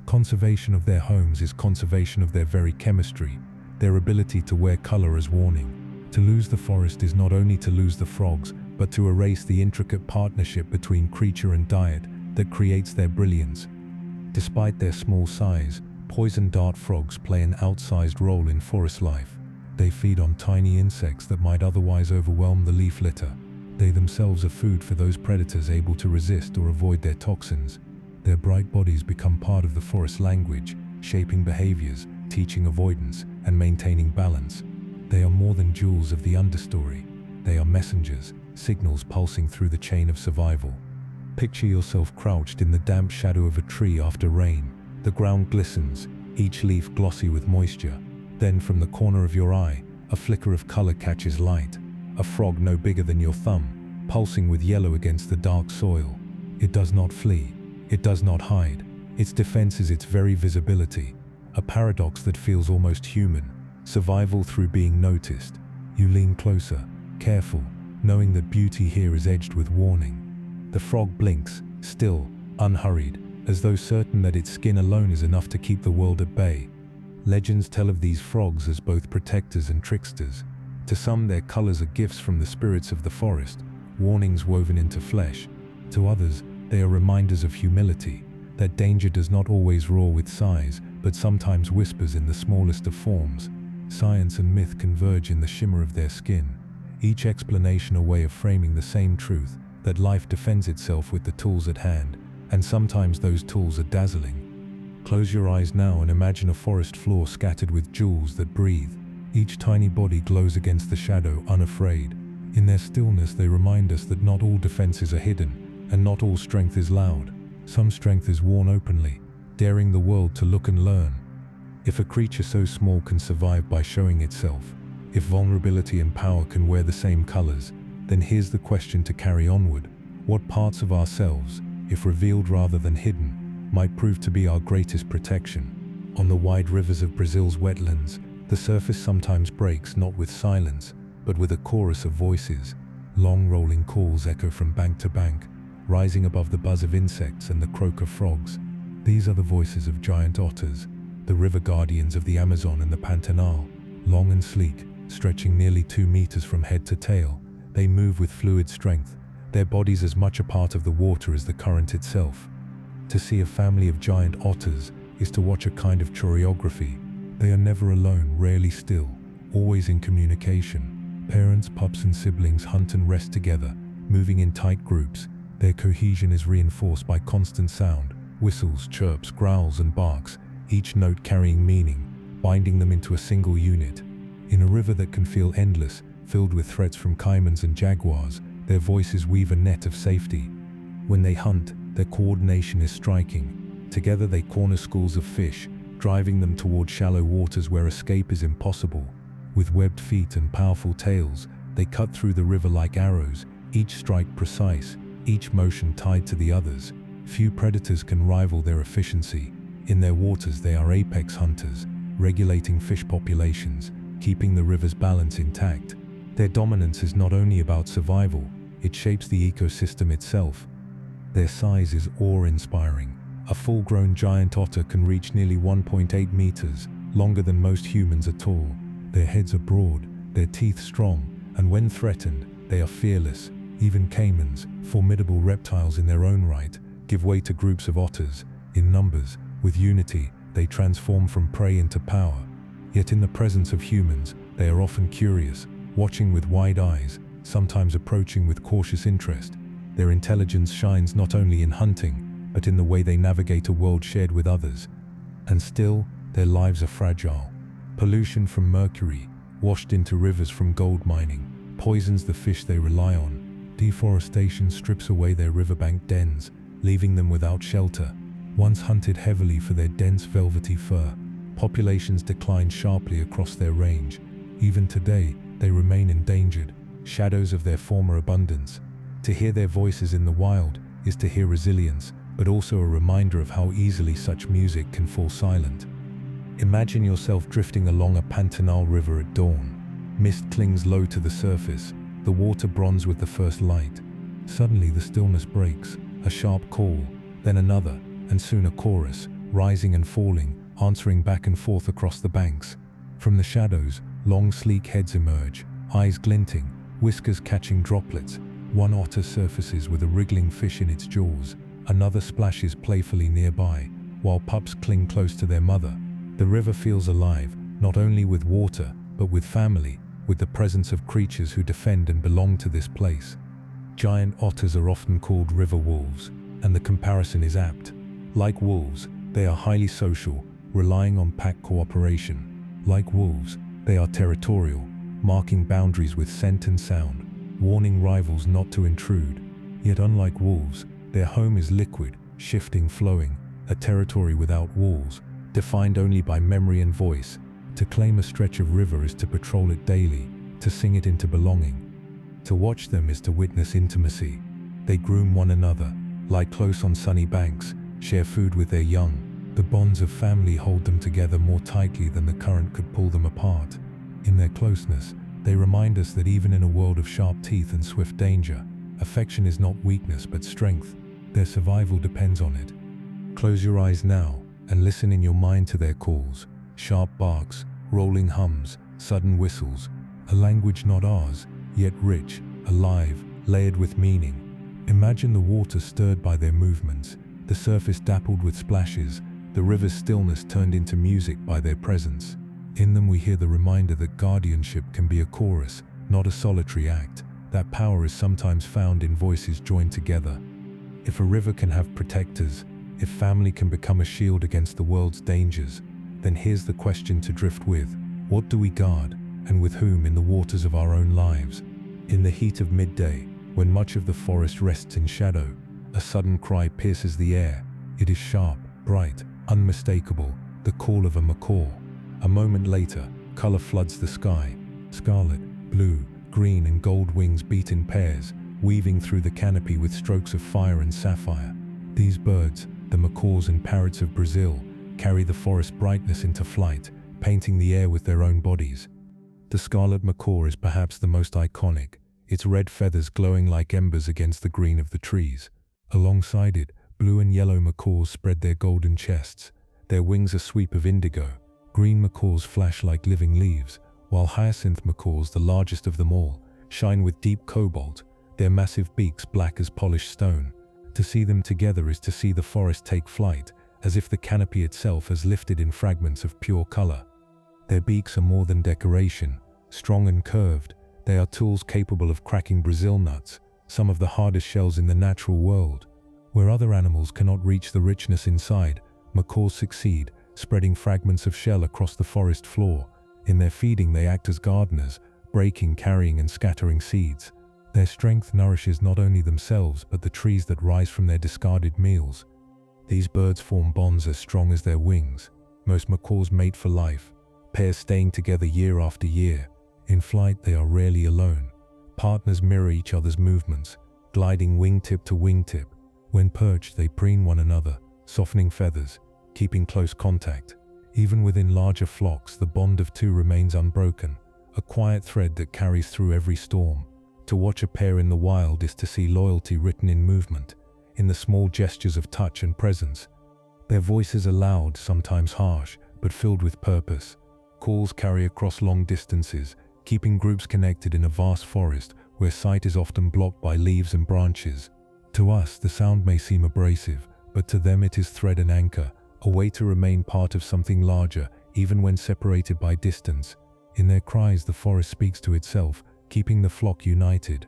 Conservation of their homes is conservation of their very chemistry, their ability to wear color as warning. To lose the forest is not only to lose the frogs, but to erase the intricate partnership between creature and diet that creates their brilliance. Despite their small size, poison dart frogs play an outsized role in forest life. They feed on tiny insects that might otherwise overwhelm the leaf litter. They themselves are food for those predators able to resist or avoid their toxins. Their bright bodies become part of the forest language, shaping behaviors, teaching avoidance, and maintaining balance. They are more than jewels of the understory. They are messengers, signals pulsing through the chain of survival. Picture yourself crouched in the damp shadow of a tree after rain. The ground glistens, each leaf glossy with moisture. Then from the corner of your eye, a flicker of color catches light. A frog no bigger than your thumb, pulsing with yellow against the dark soil. It does not flee. It does not hide. Its defense is its very visibility. A paradox that feels almost human. Survival through being noticed. You lean closer, careful, knowing that beauty here is edged with warning. The frog blinks, still, unhurried, as though certain that its skin alone is enough to keep the world at bay. Legends tell of these frogs as both protectors and tricksters. To some, their colors are gifts from the spirits of the forest, warnings woven into flesh. To others, they are reminders of humility, that danger does not always roar with sighs, but sometimes whispers in the smallest of forms. Science and myth converge in the shimmer of their skin, each explanation a way of framing the same truth, that life defends itself with the tools at hand, and sometimes those tools are dazzling. Close your eyes now and imagine a forest floor scattered with jewels that breathe. Each tiny body glows against the shadow, unafraid. In their stillness they remind us that not all defenses are hidden, and not all strength is loud. Some strength is worn openly, daring the world to look and learn. If a creature so small can survive by showing itself, if vulnerability and power can wear the same colors, then here's the question to carry onward. What parts of ourselves, if revealed rather than hidden, might prove to be our greatest protection? On the wide rivers of Brazil's wetlands, the surface sometimes breaks not with silence, but with a chorus of voices. Long rolling calls echo from bank to bank, rising above the buzz of insects and the croak of frogs. These are the voices of giant otters, the river guardians of the Amazon and the Pantanal. Long and sleek, stretching nearly 2 meters from head to tail, they move with fluid strength, their bodies as much a part of the water as the current itself. To see a family of giant otters is to watch a kind of choreography. They are never alone, rarely still, always in communication. Parents, pups and siblings hunt and rest together, moving in tight groups. Their cohesion is reinforced by constant sound, whistles, chirps, growls and barks, each note carrying meaning, binding them into a single unit. In a river that can feel endless, filled with threats from caimans and jaguars, their voices weave a net of safety. When they hunt, their coordination is striking. Together they corner schools of fish, driving them toward shallow waters where escape is impossible. With webbed feet and powerful tails, they cut through the river like arrows, each strike precise, each motion tied to the others. Few predators can rival their efficiency. In their waters they are apex hunters, regulating fish populations, keeping the river's balance intact. Their dominance is not only about survival, it shapes the ecosystem itself. Their size is awe-inspiring. A full-grown giant otter can reach nearly 1.8 meters, longer than most humans are tall. Their heads are broad, their teeth strong, and when threatened, they are fearless. Even caimans, formidable reptiles in their own right, give way to groups of otters. In numbers, with unity, they transform from prey into power. Yet in the presence of humans, they are often curious, watching with wide eyes, sometimes approaching with cautious interest. Their intelligence shines not only in hunting, but in the way they navigate a world shared with others. And still, their lives are fragile. Pollution from mercury, washed into rivers from gold mining, poisons the fish they rely on. Deforestation strips away their riverbank dens, leaving them without shelter. Once hunted heavily for their dense velvety fur, populations decline sharply across their range. Even today, they remain endangered, shadows of their former abundance. To hear their voices in the wild is to hear resilience, but also a reminder of how easily such music can fall silent. Imagine yourself drifting along a Pantanal river at dawn. Mist clings low to the surface, the water bronze with the first light. Suddenly the stillness breaks, a sharp call, then another, and soon a chorus, rising and falling, answering back and forth across the banks. From the shadows, long sleek heads emerge, eyes glinting, whiskers catching droplets. One otter surfaces with a wriggling fish in its jaws, another splashes playfully nearby, while pups cling close to their mother. The river feels alive, not only with water, but with family, with the presence of creatures who defend and belong to this place. Giant otters are often called river wolves, and the comparison is apt. Like wolves, they are highly social, relying on pack cooperation. Like wolves, they are territorial, marking boundaries with scent and sound, warning rivals not to intrude. Yet unlike wolves, their home is liquid, shifting, flowing, a territory without walls, defined only by memory and voice. To claim a stretch of river is to patrol it daily, to sing it into belonging. To watch them is to witness intimacy. They groom one another, lie close on sunny banks, share food with their young. The bonds of family hold them together more tightly than the current could pull them apart. In their closeness, they remind us that even in a world of sharp teeth and swift danger, affection is not weakness but strength. Their survival depends on it. Close your eyes now and listen in your mind to their calls, sharp barks, rolling hums, sudden whistles, a language not ours, yet rich, alive, layered with meaning. Imagine the water stirred by their movements, the surface dappled with splashes, the river's stillness turned into music by their presence. In them we hear the reminder that guardianship can be a chorus, not a solitary act, that power is sometimes found in voices joined together. If a river can have protectors, if family can become a shield against the world's dangers, then here's the question to drift with. What do we guard, and with whom in the waters of our own lives? In the heat of midday, when much of the forest rests in shadow, a sudden cry pierces the air. It is sharp, bright, unmistakable, the call of a macaw. A moment later, color floods the sky. Scarlet, blue, green and gold wings beat in pairs, weaving through the canopy with strokes of fire and sapphire. These birds, the macaws and parrots of Brazil, carry the forest brightness into flight, painting the air with their own bodies. The scarlet macaw is perhaps the most iconic, its red feathers glowing like embers against the green of the trees. Alongside it, blue and yellow macaws spread their golden chests, their wings a sweep of indigo. Green macaws flash like living leaves, while hyacinth macaws, the largest of them all, shine with deep cobalt, their massive beaks black as polished stone. To see them together is to see the forest take flight, as if the canopy itself has lifted in fragments of pure color. Their beaks are more than decoration. Strong and curved, they are tools capable of cracking Brazil nuts, some of the hardest shells in the natural world. Where other animals cannot reach the richness inside, macaws succeed, spreading fragments of shell across the forest floor. In their feeding they act as gardeners, breaking, carrying and scattering seeds. Their strength nourishes not only themselves but the trees that rise from their discarded meals. These birds form bonds as strong as their wings. Most macaws mate for life, pairs staying together year after year. In flight they are rarely alone. Partners mirror each other's movements, gliding wingtip to wingtip. When perched they preen one another, softening feathers, keeping close contact. Even within larger flocks the bond of two remains unbroken, a quiet thread that carries through every storm. To watch a pair in the wild is to see loyalty written in movement, in the small gestures of touch and presence. Their voices are loud, sometimes harsh, but filled with purpose. Calls carry across long distances, keeping groups connected in a vast forest where sight is often blocked by leaves and branches. To us, the sound may seem abrasive, but to them it is thread and anchor, a way to remain part of something larger, even when separated by distance. In their cries, the forest speaks to itself, keeping the flock united.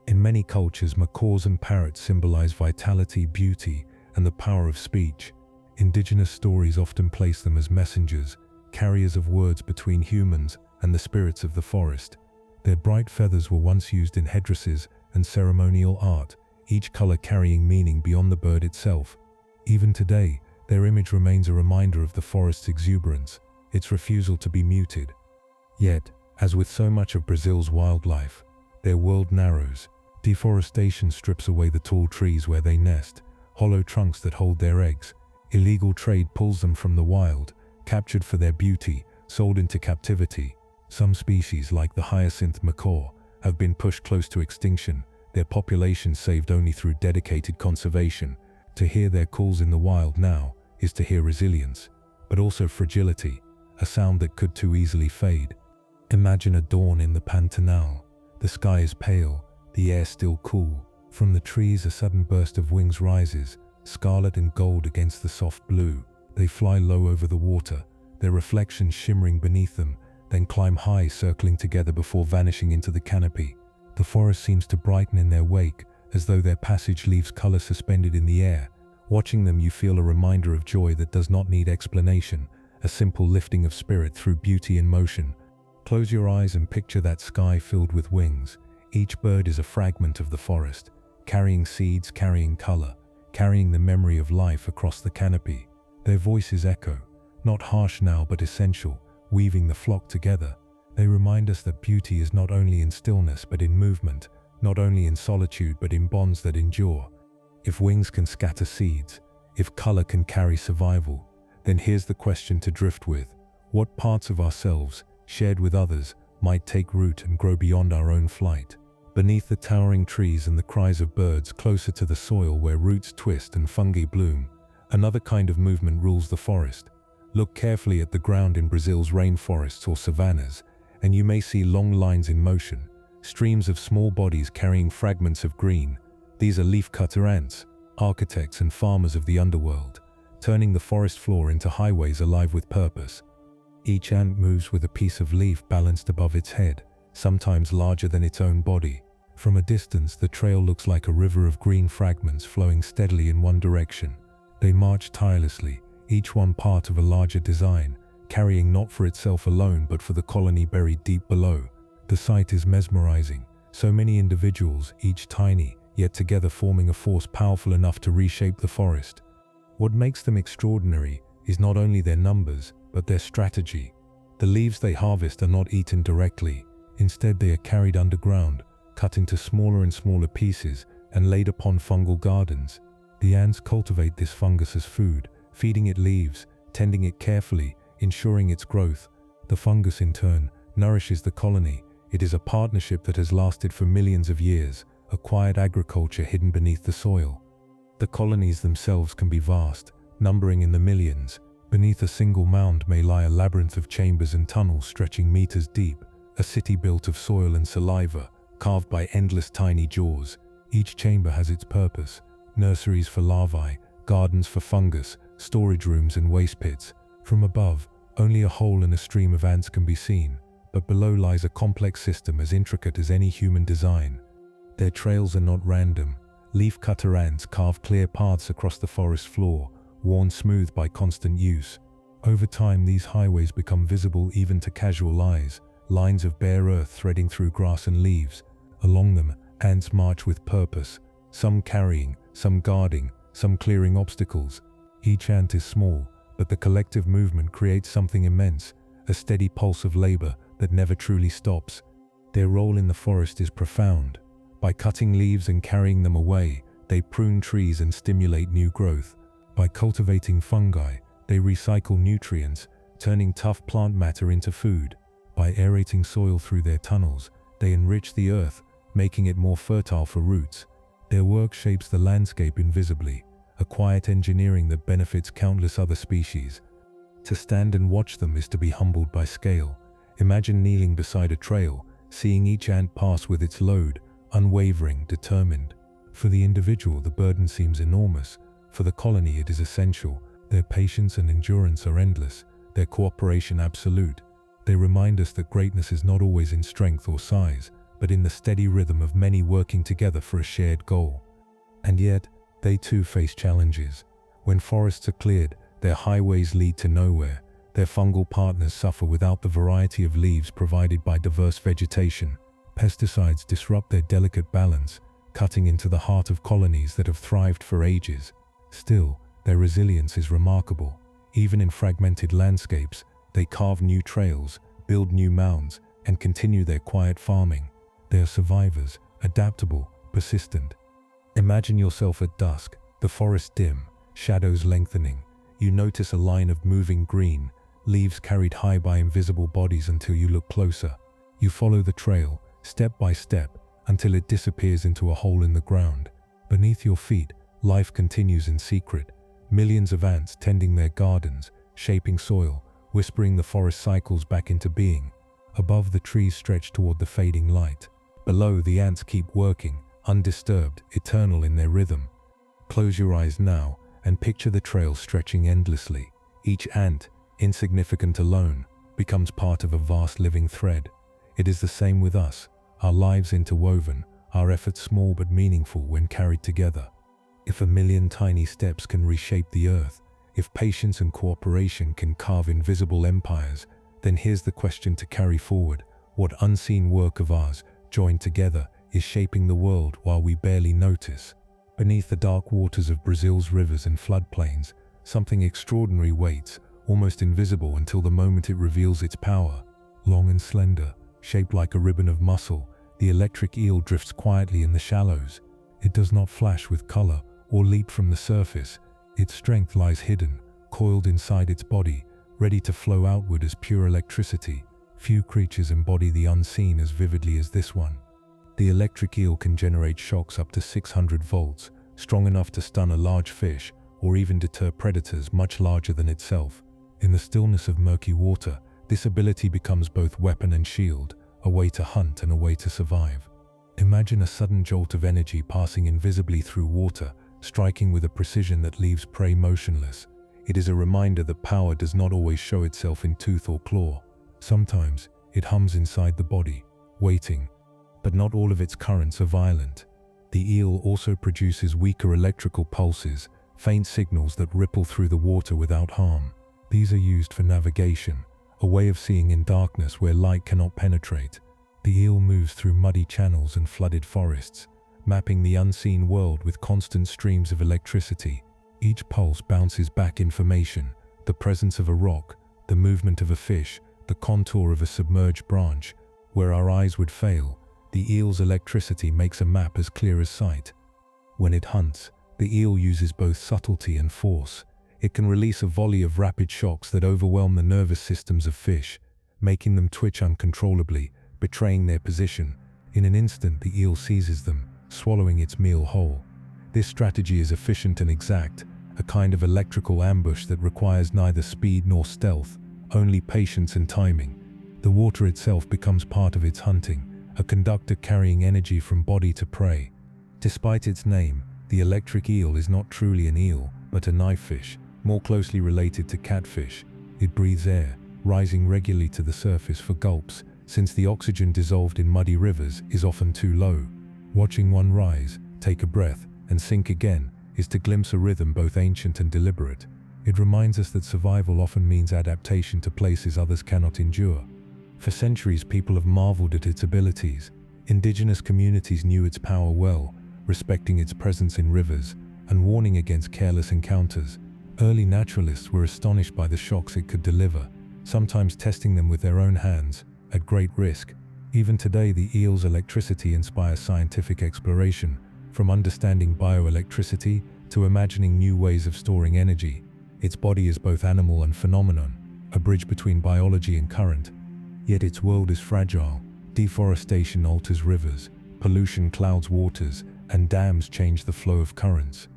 In many cultures, macaws and parrots symbolize vitality, beauty, and the power of speech. Indigenous stories often place them as messengers, carriers of words between humans and the spirits of the forest. Their bright feathers were once used in headdresses and ceremonial art, each color carrying meaning beyond the bird itself. Even today, their image remains a reminder of the forest's exuberance, its refusal to be muted. Yet, as with so much of Brazil's wildlife, their world narrows. Deforestation strips away the tall trees where they nest, hollow trunks that hold their eggs. Illegal trade pulls them from the wild, captured for their beauty, sold into captivity. Some species, like the hyacinth macaw, have been pushed close to extinction, their populations saved only through dedicated conservation. To hear their calls in the wild now is to hear resilience, but also fragility, a sound that could too easily fade. Imagine a dawn in the Pantanal. The sky is pale, the air still cool. From the trees a sudden burst of wings rises, scarlet and gold against the soft blue. They fly low over the water, their reflections shimmering beneath them, then climb high, circling together before vanishing into the canopy. The forest seems to brighten in their wake, as though their passage leaves color suspended in the air. Watching them, you feel a reminder of joy that does not need explanation, a simple lifting of spirit through beauty in motion. Close your eyes and picture that sky filled with wings. Each bird is a fragment of the forest, carrying seeds, carrying color, carrying the memory of life across the canopy. Their voices echo, not harsh now but essential, weaving the flock together. They remind us that beauty is not only in stillness but in movement, not only in solitude but in bonds that endure. If wings can scatter seeds, if color can carry survival, then here's the question to drift with. What parts of ourselves, shared with others, might take root and grow beyond our own flight? Beneath the towering trees and the cries of birds, closer to the soil where roots twist and fungi bloom, another kind of movement rules the forest. Look carefully at the ground in Brazil's rainforests or savannas, and you may see long lines in motion, streams of small bodies carrying fragments of green. These are leafcutter ants, architects and farmers of the underworld, turning the forest floor into highways alive with purpose. Each ant moves with a piece of leaf balanced above its head, sometimes larger than its own body. From a distance, the trail looks like a river of green fragments flowing steadily in one direction. They march tirelessly, each one part of a larger design, carrying not for itself alone but for the colony buried deep below. The sight is mesmerizing. So many individuals, each tiny, yet together forming a force powerful enough to reshape the forest. What makes them extraordinary is not only their numbers, but their strategy. The leaves they harvest are not eaten directly. Instead, they are carried underground, cut into smaller and smaller pieces, and laid upon fungal gardens. The ants cultivate this fungus as food, feeding it leaves, tending it carefully, ensuring its growth. The fungus, in turn, nourishes the colony. It is a partnership that has lasted for millions of years, a quiet agriculture hidden beneath the soil. The colonies themselves can be vast, numbering in the millions. Beneath a single mound may lie a labyrinth of chambers and tunnels stretching meters deep, a city built of soil and saliva, carved by endless tiny jaws. Each chamber has its purpose: nurseries for larvae, gardens for fungus, storage rooms and waste pits. From above, only a hole in a stream of ants can be seen, but below lies a complex system as intricate as any human design. Their trails are not random. Leaf-cutter ants carve clear paths across the forest floor, worn smooth by constant use. Over time, these highways become visible even to casual eyes, lines of bare earth threading through grass and leaves. Along them, ants march with purpose, some carrying, some guarding, some clearing obstacles. Each ant is small, but the collective movement creates something immense, a steady pulse of labor that never truly stops. Their role in the forest is profound. By cutting leaves and carrying them away, they prune trees and stimulate new growth. By cultivating fungi, they recycle nutrients, turning tough plant matter into food. By aerating soil through their tunnels, they enrich the earth, making it more fertile for roots. Their work shapes the landscape invisibly, a quiet engineering that benefits countless other species. To stand and watch them is to be humbled by scale. Imagine kneeling beside a trail, seeing each ant pass with its load, unwavering, determined. For the individual, the burden seems enormous. For the colony, it is essential. Their patience and endurance are endless, their cooperation absolute. They remind us that greatness is not always in strength or size, but in the steady rhythm of many working together for a shared goal. And yet, they too face challenges. When forests are cleared, their highways lead to nowhere. Their fungal partners suffer without the variety of leaves provided by diverse vegetation. Pesticides disrupt their delicate balance, cutting into the heart of colonies that have thrived for ages. Still, their resilience is remarkable. Even in fragmented landscapes, they carve new trails, build new mounds, and continue their quiet farming. They are survivors, adaptable, persistent. Imagine yourself at dusk, the forest dim, shadows lengthening. You notice a line of moving green, leaves carried high by invisible bodies until you look closer. You follow the trail, step by step, until it disappears into a hole in the ground. Beneath your feet, life continues in secret. Millions of ants tending their gardens, shaping soil, whispering the forest cycles back into being. Above, the trees stretch toward the fading light. Below, the ants keep working, undisturbed, eternal in their rhythm. Close your eyes now and picture the trail stretching endlessly. Each ant, insignificant alone, becomes part of a vast living thread. It is the same with us, our lives interwoven, our efforts small but meaningful when carried together. If a million tiny steps can reshape the earth, if patience and cooperation can carve invisible empires, then here's the question to carry forward: what unseen work of ours, joined together, is shaping the world while we barely notice? Beneath the dark waters of Brazil's rivers and floodplains, something extraordinary waits, almost invisible until the moment it reveals its power. Long and slender, shaped like a ribbon of muscle, the electric eel drifts quietly in the shallows. It does not flash with color or leap from the surface. Its strength lies hidden, coiled inside its body, ready to flow outward as pure electricity. Few creatures embody the unseen as vividly as this one. The electric eel can generate shocks up to 600 volts, strong enough to stun a large fish or even deter predators much larger than itself. In the stillness of murky water, this ability becomes both weapon and shield, a way to hunt and a way to survive. Imagine a sudden jolt of energy passing invisibly through water, striking with a precision that leaves prey motionless. It is a reminder that power does not always show itself in tooth or claw. Sometimes it hums inside the body, waiting. But not all of its currents are violent. The eel also produces weaker electrical pulses, faint signals that ripple through the water without harm. These are used for navigation, a way of seeing in darkness where light cannot penetrate. The eel moves through muddy channels and flooded forests, mapping the unseen world with constant streams of electricity. Each pulse bounces back information: the presence of a rock, the movement of a fish, the contour of a submerged branch. Where our eyes would fail, the eel's electricity makes a map as clear as sight. When it hunts, the eel uses both subtlety and force. It can release a volley of rapid shocks that overwhelm the nervous systems of fish, making them twitch uncontrollably, betraying their position. In an instant, the eel seizes them, swallowing its meal whole. This strategy is efficient and exact, a kind of electrical ambush that requires neither speed nor stealth, only patience and timing. The water itself becomes part of its hunting, a conductor carrying energy from body to prey. Despite its name, the electric eel is not truly an eel, but a knifefish, more closely related to catfish. It breathes air, rising regularly to the surface for gulps, since the oxygen dissolved in muddy rivers is often too low. Watching one rise, take a breath, and sink again is to glimpse a rhythm both ancient and deliberate. It reminds us that survival often means adaptation to places others cannot endure. For centuries, people have marveled at its abilities. Indigenous communities knew its power well, respecting its presence in rivers and warning against careless encounters. Early naturalists were astonished by the shocks it could deliver, sometimes testing them with their own hands, at great risk. Even today, the eel's electricity inspires scientific exploration, from understanding bioelectricity to imagining new ways of storing energy. Its body is both animal and phenomenon, a bridge between biology and current. Yet its world is fragile. Deforestation alters rivers, pollution clouds waters, and dams change the flow of currents.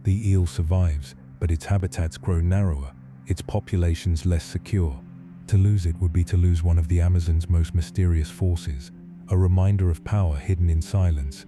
The eel survives, but its habitats grow narrower, its populations less secure. To lose it would be to lose one of the Amazon's most mysterious forces, a reminder of power hidden in silence.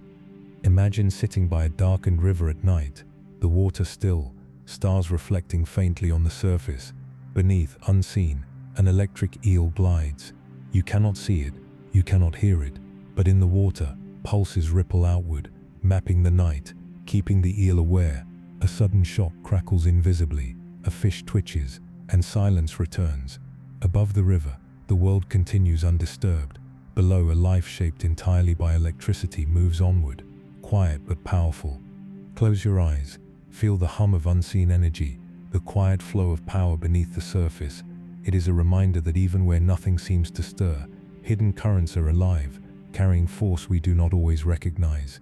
Imagine sitting by a darkened river at night, the water still, stars reflecting faintly on the surface. Beneath, unseen, an electric eel glides. You cannot see it, you cannot hear it, but in the water, pulses ripple outward, mapping the night, keeping the eel aware. A sudden shock crackles invisibly, a fish twitches, and silence returns. Above the river, the world continues undisturbed. Below, a life shaped entirely by electricity moves onward, quiet but powerful. Close your eyes, feel the hum of unseen energy, the quiet flow of power beneath the surface. It is a reminder that even where nothing seems to stir, hidden currents are alive, carrying force we do not always recognize.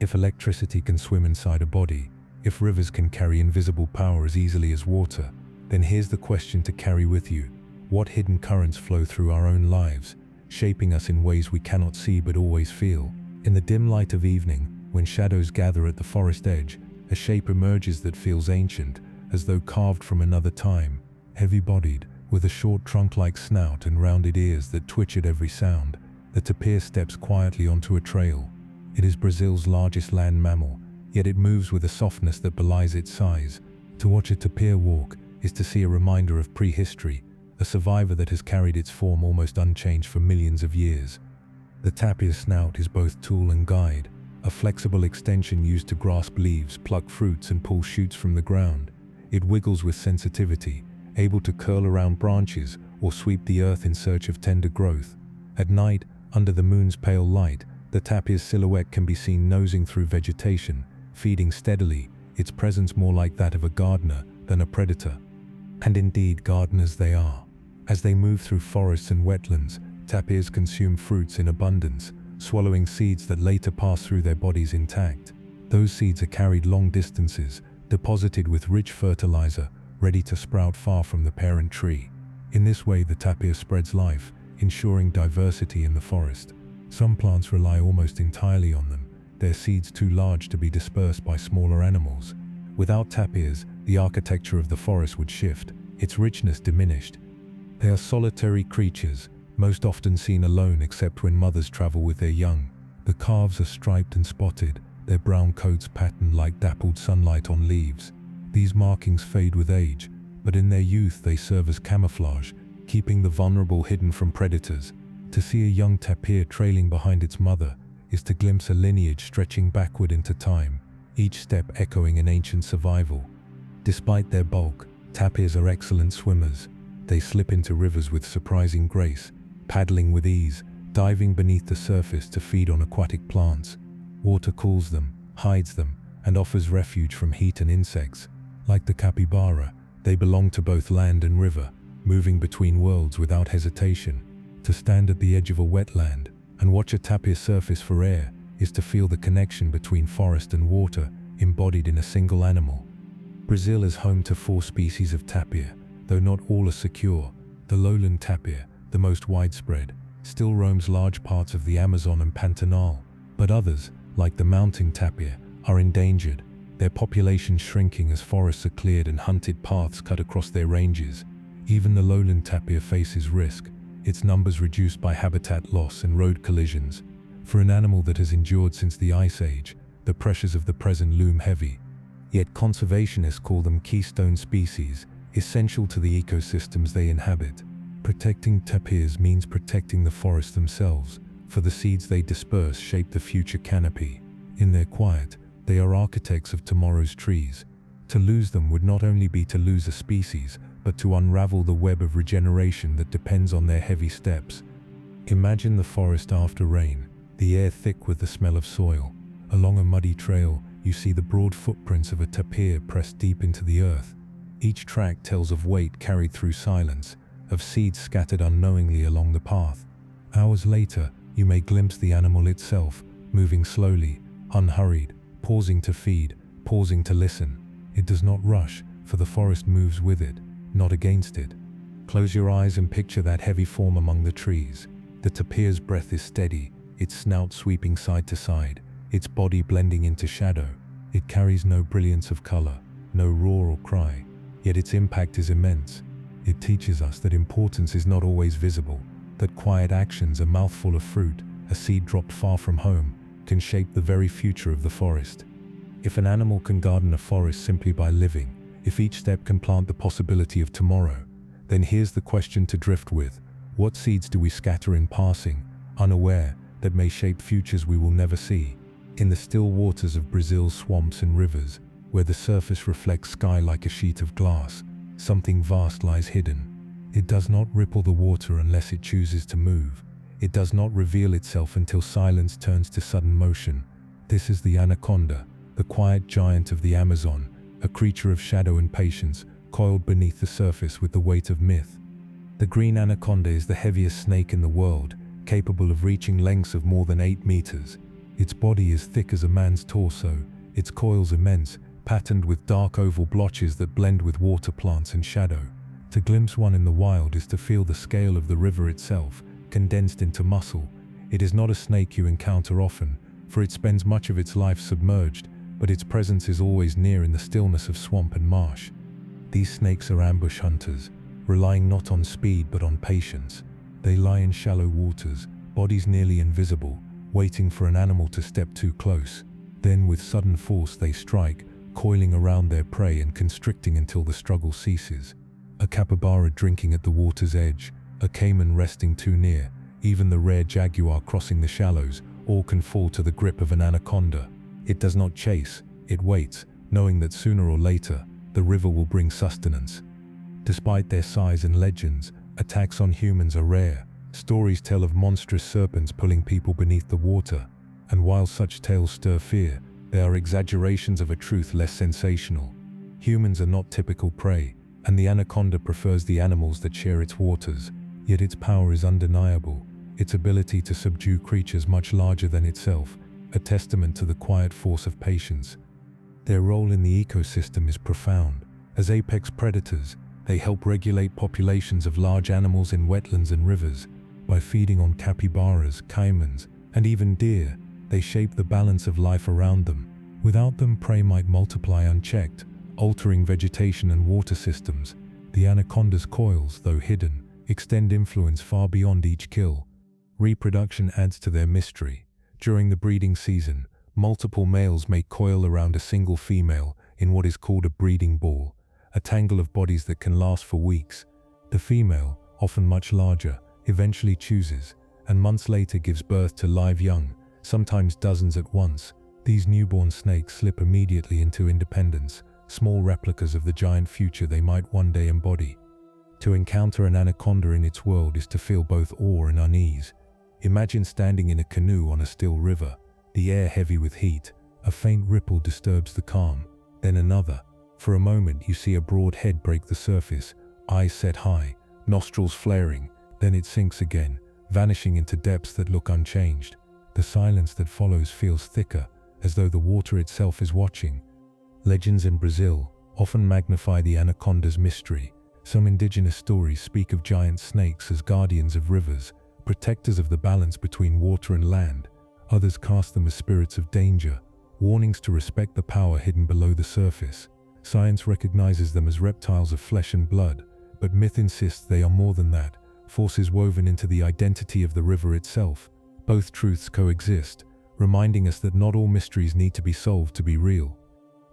If electricity can swim inside a body, if rivers can carry invisible power as easily as water, then here's the question to carry with you. What hidden currents flow through our own lives, shaping us in ways we cannot see but always feel? In the dim light of evening, when shadows gather at the forest edge, a shape emerges that feels ancient, as though carved from another time. Heavy-bodied, with a short trunk-like snout and rounded ears that twitch at every sound, the tapir steps quietly onto a trail. It is Brazil's largest land mammal, yet it moves with a softness that belies its size. To watch a tapir walk is to see a reminder of prehistory, a survivor that has carried its form almost unchanged for millions of years. The tapir's snout is both tool and guide, a flexible extension used to grasp leaves, pluck fruits, and pull shoots from the ground. It wiggles with sensitivity, able to curl around branches or sweep the earth in search of tender growth. At night, under the moon's pale light, the tapir's silhouette can be seen nosing through vegetation, feeding steadily, its presence more like that of a gardener than a predator. And indeed, gardeners they are. As they move through forests and wetlands, tapirs consume fruits in abundance, swallowing seeds that later pass through their bodies intact. Those seeds are carried long distances, deposited with rich fertilizer, ready to sprout far from the parent tree. In this way, the tapir spreads life, ensuring diversity in the forest. Some plants rely almost entirely on them, their seeds too large to be dispersed by smaller animals. Without tapirs, the architecture of the forest would shift, its richness diminished. They are solitary creatures, most often seen alone except when mothers travel with their young. The calves are striped and spotted, their brown coats patterned like dappled sunlight on leaves. These markings fade with age, but in their youth they serve as camouflage, keeping the vulnerable hidden from predators. To see a young tapir trailing behind its mother is to glimpse a lineage stretching backward into time, each step echoing an ancient survival. Despite their bulk, tapirs are excellent swimmers. They slip into rivers with surprising grace, paddling with ease, diving beneath the surface to feed on aquatic plants. Water cools them, hides them, and offers refuge from heat and insects. Like the capybara, they belong to both land and river, moving between worlds without hesitation. To stand at the edge of a wetland and watch a tapir surface for air is to feel the connection between forest and water embodied in a single animal. Brazil is home to 4 species of tapir, though not all are secure. The lowland tapir, the most widespread, still roams large parts of the Amazon and Pantanal, but others, like the mountain tapir, are endangered, their population shrinking as forests are cleared and hunted paths cut across their ranges. Even the lowland tapir faces risk, its numbers reduced by habitat loss and road collisions. For an animal that has endured since the Ice Age, the pressures of the present loom heavy. Yet conservationists call them keystone species, essential to the ecosystems they inhabit. Protecting tapirs means protecting the forests themselves, for the seeds they disperse shape the future canopy. In their quiet, they are architects of tomorrow's trees. To lose them would not only be to lose a species, but to unravel the web of regeneration that depends on their heavy steps. Imagine the forest after rain, the air thick with the smell of soil. Along a muddy trail, you see the broad footprints of a tapir pressed deep into the earth. Each track tells of weight carried through silence, of seeds scattered unknowingly along the path. Hours later, you may glimpse the animal itself, moving slowly, unhurried, pausing to feed, pausing to listen. It does not rush, for the forest moves with it, not against it. Close your eyes and picture that heavy form among the trees. The tapir's breath is steady, its snout sweeping side to side, its body blending into shadow. It carries no brilliance of color, no roar or cry, yet its impact is immense. It teaches us that importance is not always visible, that quiet actions, a mouthful of fruit, a seed dropped far from home, can shape the very future of the forest. If an animal can garden a forest simply by living, if each step can plant the possibility of tomorrow, then here's the question to drift with. What seeds do we scatter in passing, unaware, that may shape futures we will never see? In the still waters of Brazil's swamps and rivers, where the surface reflects sky like a sheet of glass, something vast lies hidden. It does not ripple the water unless it chooses to move. It does not reveal itself until silence turns to sudden motion. This is the anaconda, the quiet giant of the Amazon, a creature of shadow and patience, coiled beneath the surface with the weight of myth. The green anaconda is the heaviest snake in the world, capable of reaching lengths of more than 8 meters. Its body is thick as a man's torso, its coils immense, patterned with dark oval blotches that blend with water plants and shadow. To glimpse one in the wild is to feel the scale of the river itself, condensed into muscle. It is not a snake you encounter often, for it spends much of its life submerged, but its presence is always near in the stillness of swamp and marsh. These snakes are ambush hunters, relying not on speed but on patience. They lie in shallow waters, bodies nearly invisible, waiting for an animal to step too close. Then with sudden force they strike, coiling around their prey and constricting until the struggle ceases. A capybara drinking at the water's edge, a caiman resting too near, even the rare jaguar crossing the shallows, all can fall to the grip of an anaconda. It does not chase, it waits, knowing that sooner or later, the river will bring sustenance. Despite their size and legends, attacks on humans are rare. Stories tell of monstrous serpents pulling people beneath the water, and while such tales stir fear, they are exaggerations of a truth less sensational. Humans are not typical prey, and the anaconda prefers the animals that share its waters, yet its power is undeniable, its ability to subdue creatures much larger than itself, a testament to the quiet force of patience. Their role in the ecosystem is profound. As apex predators, they help regulate populations of large animals in wetlands and rivers. By feeding on capybaras, caimans, and even deer, they shape the balance of life around them. Without them, prey might multiply unchecked, altering vegetation and water systems. The anaconda's coils, though hidden, extend influence far beyond each kill. Reproduction adds to their mystery. During the breeding season, multiple males may coil around a single female in what is called a breeding ball, a tangle of bodies that can last for weeks. The female, often much larger, eventually chooses, and months later gives birth to live young, sometimes dozens at once. These newborn snakes slip immediately into independence, small replicas of the giant future they might one day embody. To encounter an anaconda in its world is to feel both awe and unease. Imagine standing in a canoe on a still river, the air heavy with heat. A faint ripple disturbs the calm, then another. For a moment you see a broad head break the surface, eyes set high, nostrils flaring, then it sinks again, vanishing into depths that look unchanged. The silence that follows feels thicker, as though the water itself is watching. Legends in Brazil, often magnify the anaconda's mystery. Some indigenous stories speak of giant snakes as guardians of rivers, protectors of the balance between water and land. Others cast them as spirits of danger, warnings to respect the power hidden below the surface. Science recognizes them as reptiles of flesh and blood, but myth insists they are more than that, forces woven into the identity of the river itself. Both truths coexist, reminding us that not all mysteries need to be solved to be real.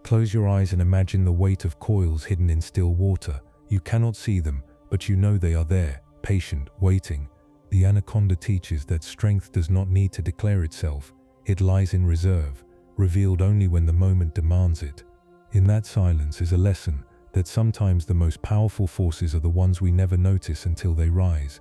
Close your eyes and imagine the weight of coils hidden in still water. You cannot see them, but you know they are there, patient, waiting. The anaconda teaches that strength does not need to declare itself. It lies in reserve, revealed only when the moment demands it. In that silence is a lesson that sometimes the most powerful forces are the ones we never notice until they rise.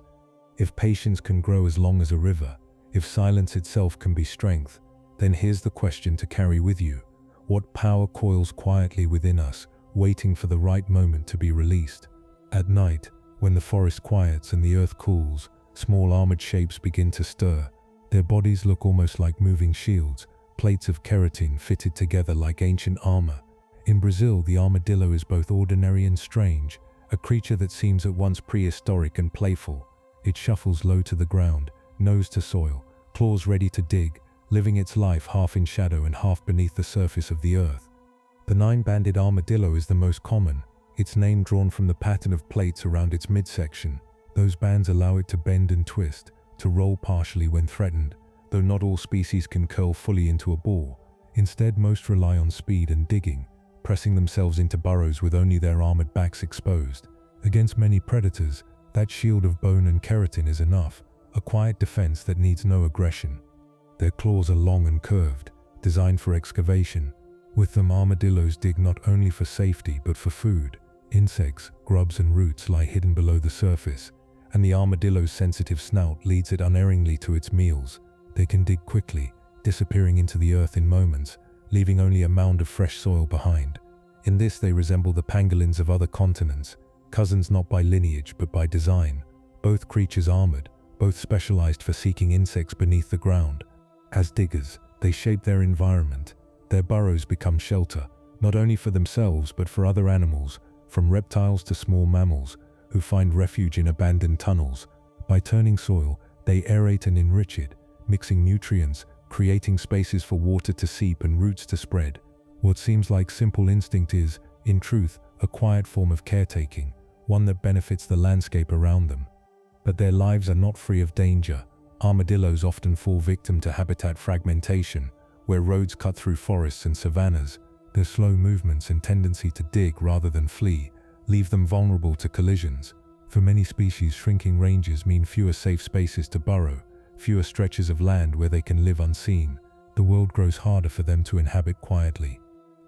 If patience can grow as long as a river, if silence itself can be strength, then here's the question to carry with you. What power coils quietly within us, waiting for the right moment to be released? At night, when the forest quiets and the earth cools, small armored shapes begin to stir. Their bodies look almost like moving shields, plates of keratin fitted together like ancient armor. In Brazil, the armadillo is both ordinary and strange, a creature that seems at once prehistoric and playful. It shuffles low to the ground, nose to soil, claws ready to dig, living its life half in shadow and half beneath the surface of the earth. The nine-banded armadillo is the most common, its name drawn from the pattern of plates around its midsection. Those bands allow it to bend and twist, to roll partially when threatened, though not all species can curl fully into a ball. Instead, most rely on speed and digging, pressing themselves into burrows with only their armored backs exposed. Against many predators, that shield of bone and keratin is enough, a quiet defense that needs no aggression. Their claws are long and curved, designed for excavation. With them, armadillos dig not only for safety but for food. Insects, grubs and roots lie hidden below the surface, and the armadillo's sensitive snout leads it unerringly to its meals. They can dig quickly, disappearing into the earth in moments, leaving only a mound of fresh soil behind. In this they resemble the pangolins of other continents, cousins not by lineage but by design, both creatures armored, both specialized for seeking insects beneath the ground. As diggers, they shape their environment. Their burrows become shelter, not only for themselves but for other animals, from reptiles to small mammals, who find refuge in abandoned tunnels. By turning soil, they aerate and enrich it, mixing nutrients, creating spaces for water to seep and roots to spread. What seems like simple instinct is, in truth, a quiet form of caretaking, one that benefits the landscape around them. But their lives are not free of danger. Armadillos often fall victim to habitat fragmentation, where roads cut through forests and savannas. Their slow movements and tendency to dig rather than flee leave them vulnerable to collisions. For many species, shrinking ranges mean fewer safe spaces to burrow, fewer stretches of land where they can live unseen. The world grows harder for them to inhabit quietly.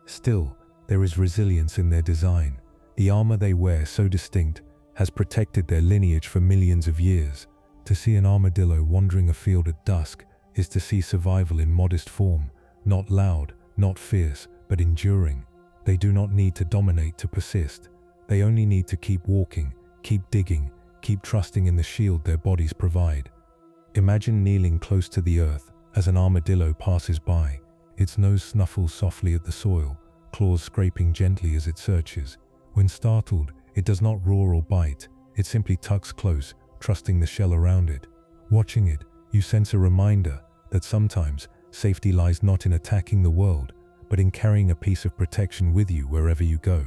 Still, there is resilience in their design. The armor they wear, so distinct, has protected their lineage for millions of years. To see an armadillo wandering a field at dusk is to see survival in modest form, not loud, not fierce, but enduring. They do not need to dominate to persist. They only need to keep walking, keep digging, keep trusting in the shield their bodies provide. Imagine kneeling close to the earth as an armadillo passes by. Its nose snuffles softly at the soil, claws scraping gently as it searches. When startled, it does not roar or bite. It simply tucks close, trusting the shell around it. Watching it, you sense a reminder that sometimes safety lies not in attacking the world, but in carrying a piece of protection with you wherever you go.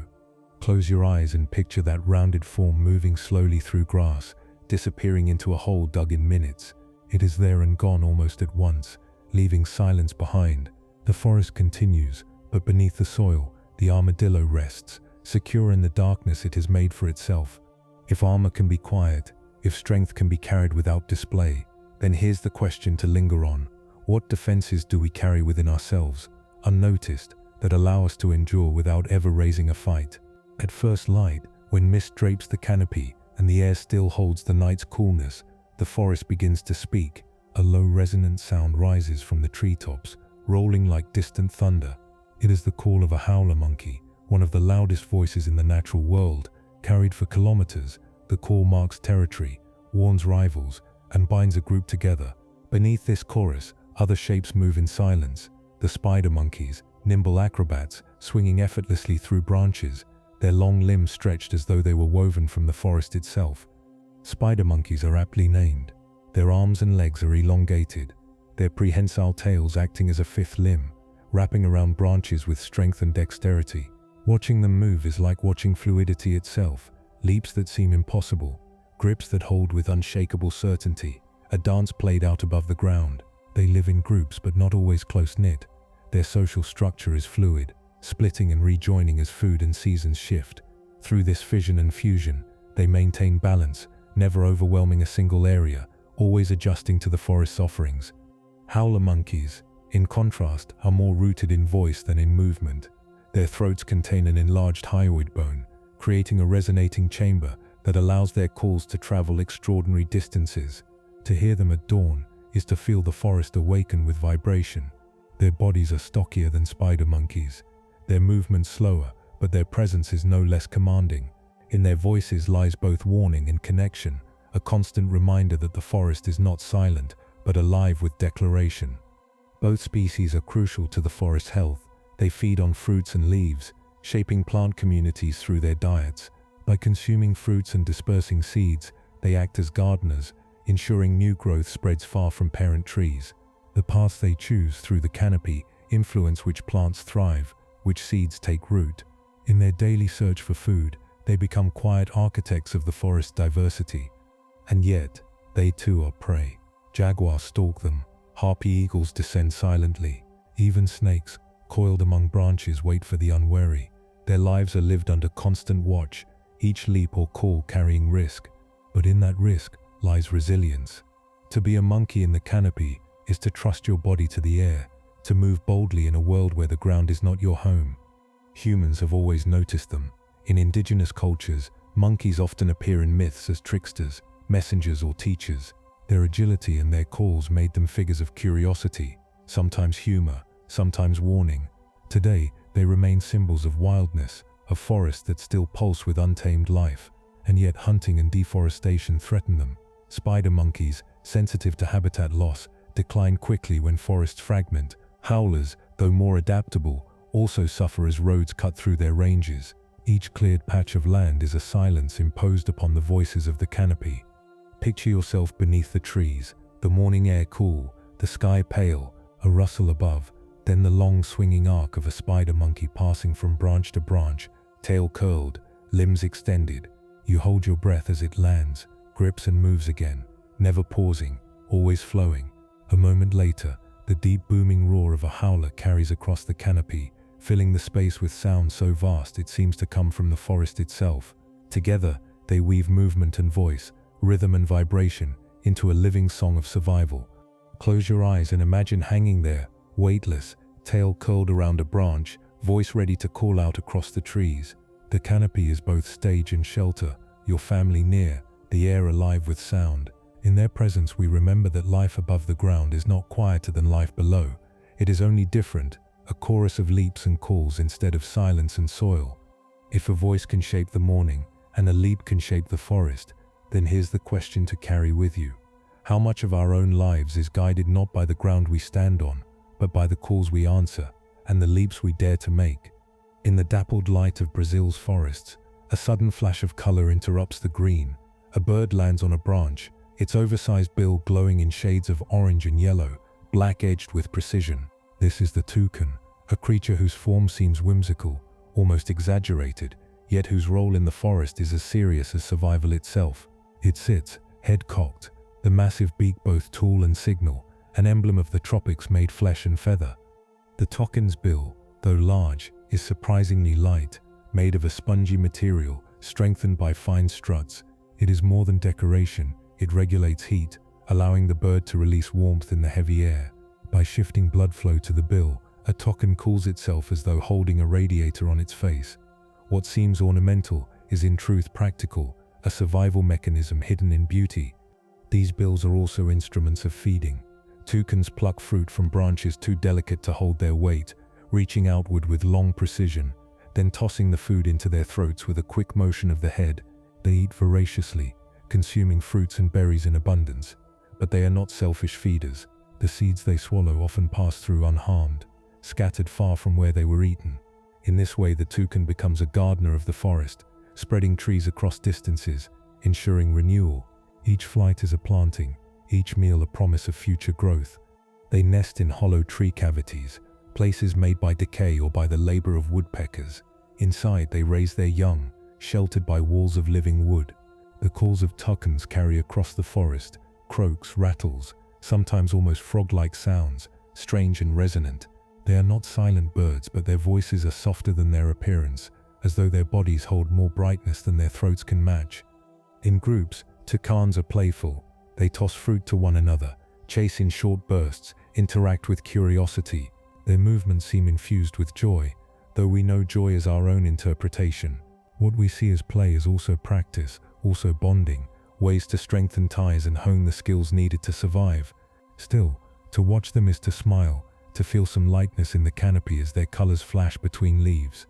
Close your eyes and picture that rounded form moving slowly through grass, disappearing into a hole dug in minutes. It is there and gone almost at once, leaving silence behind. The forest continues, but beneath the soil, the armadillo rests, secure in the darkness it has made for itself. If armor can be quiet, if strength can be carried without display, then here's the question to linger on. What defenses do we carry within ourselves, unnoticed, that allow us to endure without ever raising a fight? At first light, when mist drapes the canopy and the air still holds the night's coolness, the forest begins to speak. A low resonant sound rises from the treetops, rolling like distant thunder. It is the call of a howler monkey, one of the loudest voices in the natural world. Carried for kilometers, the call marks territory, warns rivals, and binds a group together. Beneath this chorus, other shapes move in silence. The spider monkeys, nimble acrobats, swinging effortlessly through branches, their long limbs stretched as though they were woven from the forest itself. Spider monkeys are aptly named. Their arms and legs are elongated, their prehensile tails acting as a fifth limb, wrapping around branches with strength and dexterity. Watching them move is like watching fluidity itself, leaps that seem impossible, grips that hold with unshakable certainty, a dance played out above the ground. They live in groups but not always close-knit. Their social structure is fluid, splitting and rejoining as food and seasons shift. Through this fission and fusion, they maintain balance, never overwhelming a single area, always adjusting to the forest's offerings. Howler monkeys, in contrast, are more rooted in voice than in movement. Their throats contain an enlarged hyoid bone, creating a resonating chamber that allows their calls to travel extraordinary distances. To hear them at dawn is to feel the forest awaken with vibration. Their bodies are stockier than spider monkeys, their movements slower, but their presence is no less commanding. In their voices lies both warning and connection, a constant reminder that the forest is not silent, but alive with declaration. Both species are crucial to the forest's health. They feed on fruits and leaves, shaping plant communities through their diets. By consuming fruits and dispersing seeds, they act as gardeners, ensuring new growth spreads far from parent trees. The paths they choose through the canopy influence which plants thrive, which seeds take root. In their daily search for food, they become quiet architects of the forest's diversity. And yet, they too are prey. Jaguars stalk them, harpy eagles descend silently. Even snakes, coiled among branches, wait for the unwary. Their lives are lived under constant watch, each leap or call carrying risk. But in that risk lies resilience. To be a monkey in the canopy is to trust your body to the air, to move boldly in a world where the ground is not your home. Humans have always noticed them. In indigenous cultures, monkeys often appear in myths as tricksters, messengers or teachers. Their agility and their calls made them figures of curiosity, sometimes humor, sometimes warning. Today, they remain symbols of wildness, of forests that still pulse with untamed life, and yet hunting and deforestation threaten them. Spider monkeys, sensitive to habitat loss, decline quickly when forests fragment. Howlers, though more adaptable, also suffer as roads cut through their ranges. Each cleared patch of land is a silence imposed upon the voices of the canopy. Picture yourself beneath the trees, the morning air cool, the sky pale, a rustle above, then the long swinging arc of a spider monkey passing from branch to branch, tail curled, limbs extended. You hold your breath as it lands, grips and moves again, never pausing, always flowing. A moment later, the deep booming roar of a howler carries across the canopy, filling the space with sound so vast it seems to come from the forest itself. Together, they weave movement and voice, rhythm and vibration, into a living song of survival. Close your eyes and imagine hanging there, weightless, tail curled around a branch, voice ready to call out across the trees. The canopy is both stage and shelter, your family near, the air alive with sound. In their presence we remember that life above the ground is not quieter than life below. It is only different, a chorus of leaps and calls instead of silence and soil. If a voice can shape the morning, and a leap can shape the forest, then here's the question to carry with you. How much of our own lives is guided not by the ground we stand on, but by the calls we answer, and the leaps we dare to make? In the dappled light of Brazil's forests, a sudden flash of color interrupts the green. A bird lands on a branch, its oversized bill glowing in shades of orange and yellow, black-edged with precision. This is the toucan, a creature whose form seems whimsical, almost exaggerated, yet whose role in the forest is as serious as survival itself. It sits, head cocked, the massive beak both tool and signal, an emblem of the tropics made flesh and feather. The toucan's bill, though large, is surprisingly light, made of a spongy material, strengthened by fine struts. It is more than decoration, it regulates heat, allowing the bird to release warmth in the heavy air. By shifting blood flow to the bill, a toucan cools itself as though holding a radiator on its face. What seems ornamental is in truth practical, a survival mechanism hidden in beauty. These bills are also instruments of feeding. Toucans pluck fruit from branches too delicate to hold their weight, reaching outward with long precision, then tossing the food into their throats with a quick motion of the head. They eat voraciously, consuming fruits and berries in abundance. But they are not selfish feeders. The seeds they swallow often pass through unharmed, scattered far from where they were eaten. In this way, the toucan becomes a gardener of the forest, spreading trees across distances, ensuring renewal. Each flight is a planting, each meal a promise of future growth. They nest in hollow tree cavities, places made by decay or by the labor of woodpeckers. Inside, they raise their young, sheltered by walls of living wood. The calls of toucans carry across the forest, croaks, rattles, sometimes almost frog-like sounds, strange and resonant. They are not silent birds, but their voices are softer than their appearance, as though their bodies hold more brightness than their throats can match. In groups, toucans are playful. They toss fruit to one another, chase in short bursts, interact with curiosity. Their movements seem infused with joy, though we know joy is our own interpretation. What we see as play is also practice, also bonding, ways to strengthen ties and hone the skills needed to survive. Still, to watch them is to smile, to feel some lightness in the canopy as their colors flash between leaves.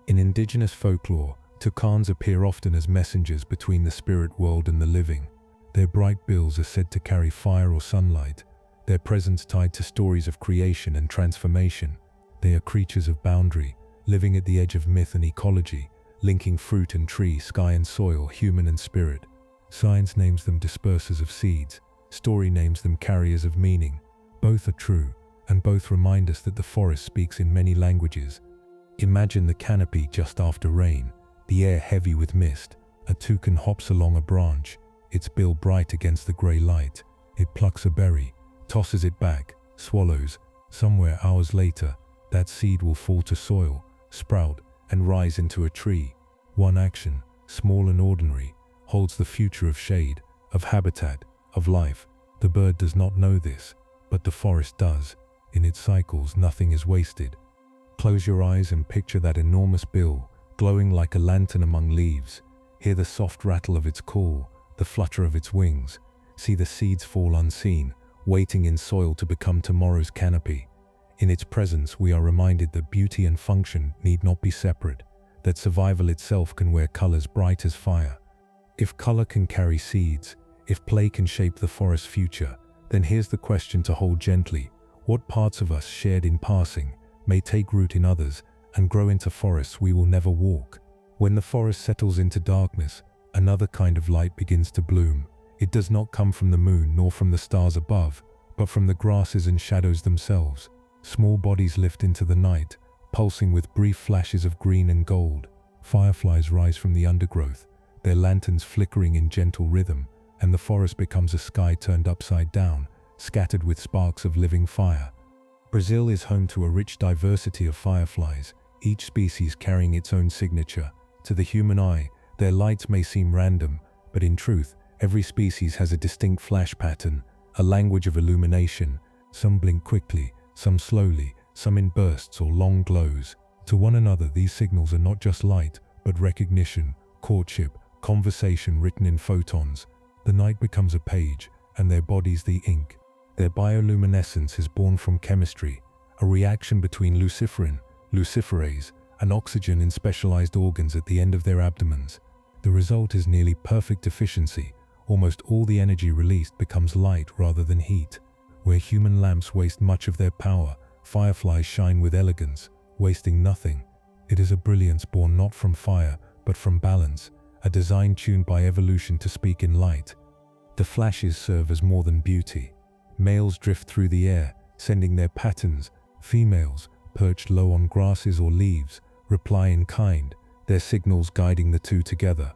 In indigenous folklore, toucans appear often as messengers between the spirit world and the living. Their bright bills are said to carry fire or sunlight, their presence tied to stories of creation and transformation. They are creatures of boundary, living at the edge of myth and ecology, linking fruit and tree, sky and soil, human and spirit. Science names them dispersers of seeds, story names them carriers of meaning. Both are true, and both remind us that the forest speaks in many languages. Imagine the canopy just after rain, the air heavy with mist. A toucan hops along a branch, its bill bright against the grey light. It plucks a berry, tosses it back, swallows. Somewhere hours later, that seed will fall to soil, sprout, and rise into a tree. One action, small and ordinary, holds the future of shade, of habitat, of life. The bird does not know this, but the forest does. In its cycles, nothing is wasted. Close your eyes and picture that enormous bill, glowing like a lantern among leaves. Hear the soft rattle of its call, the flutter of its wings. See the seeds fall unseen, waiting in soil to become tomorrow's canopy. In its presence, we are reminded that beauty and function need not be separate, that survival itself can wear colors bright as fire. If color can carry seeds, if play can shape the forest's future, then here's the question to hold gently. What parts of us, shared in passing, may take root in others and grow into forests we will never walk? When the forest settles into darkness, another kind of light begins to bloom. It does not come from the moon nor from the stars above, but from the grasses and shadows themselves. Small bodies lift into the night, pulsing with brief flashes of green and gold. Fireflies rise from the undergrowth, their lanterns flickering in gentle rhythm, and the forest becomes a sky turned upside down, scattered with sparks of living fire. Brazil is home to a rich diversity of fireflies, each species carrying its own signature. To the human eye, their lights may seem random, but in truth, every species has a distinct flash pattern, a language of illumination. Some blink quickly, some slowly, some in bursts or long glows. To one another, these signals are not just light, but recognition, courtship, conversation written in photons. The night becomes a page, and their bodies the ink. Their bioluminescence is born from chemistry, a reaction between luciferin, luciferase, and oxygen in specialized organs at the end of their abdomens. The result is nearly perfect efficiency. Almost all the energy released becomes light rather than heat. Where human lamps waste much of their power, fireflies shine with elegance, wasting nothing. It is a brilliance born not from fire, but from balance, a design tuned by evolution to speak in light. The flashes serve as more than beauty. Males drift through the air, sending their patterns. Females, perched low on grasses or leaves, reply in kind, their signals guiding the two together.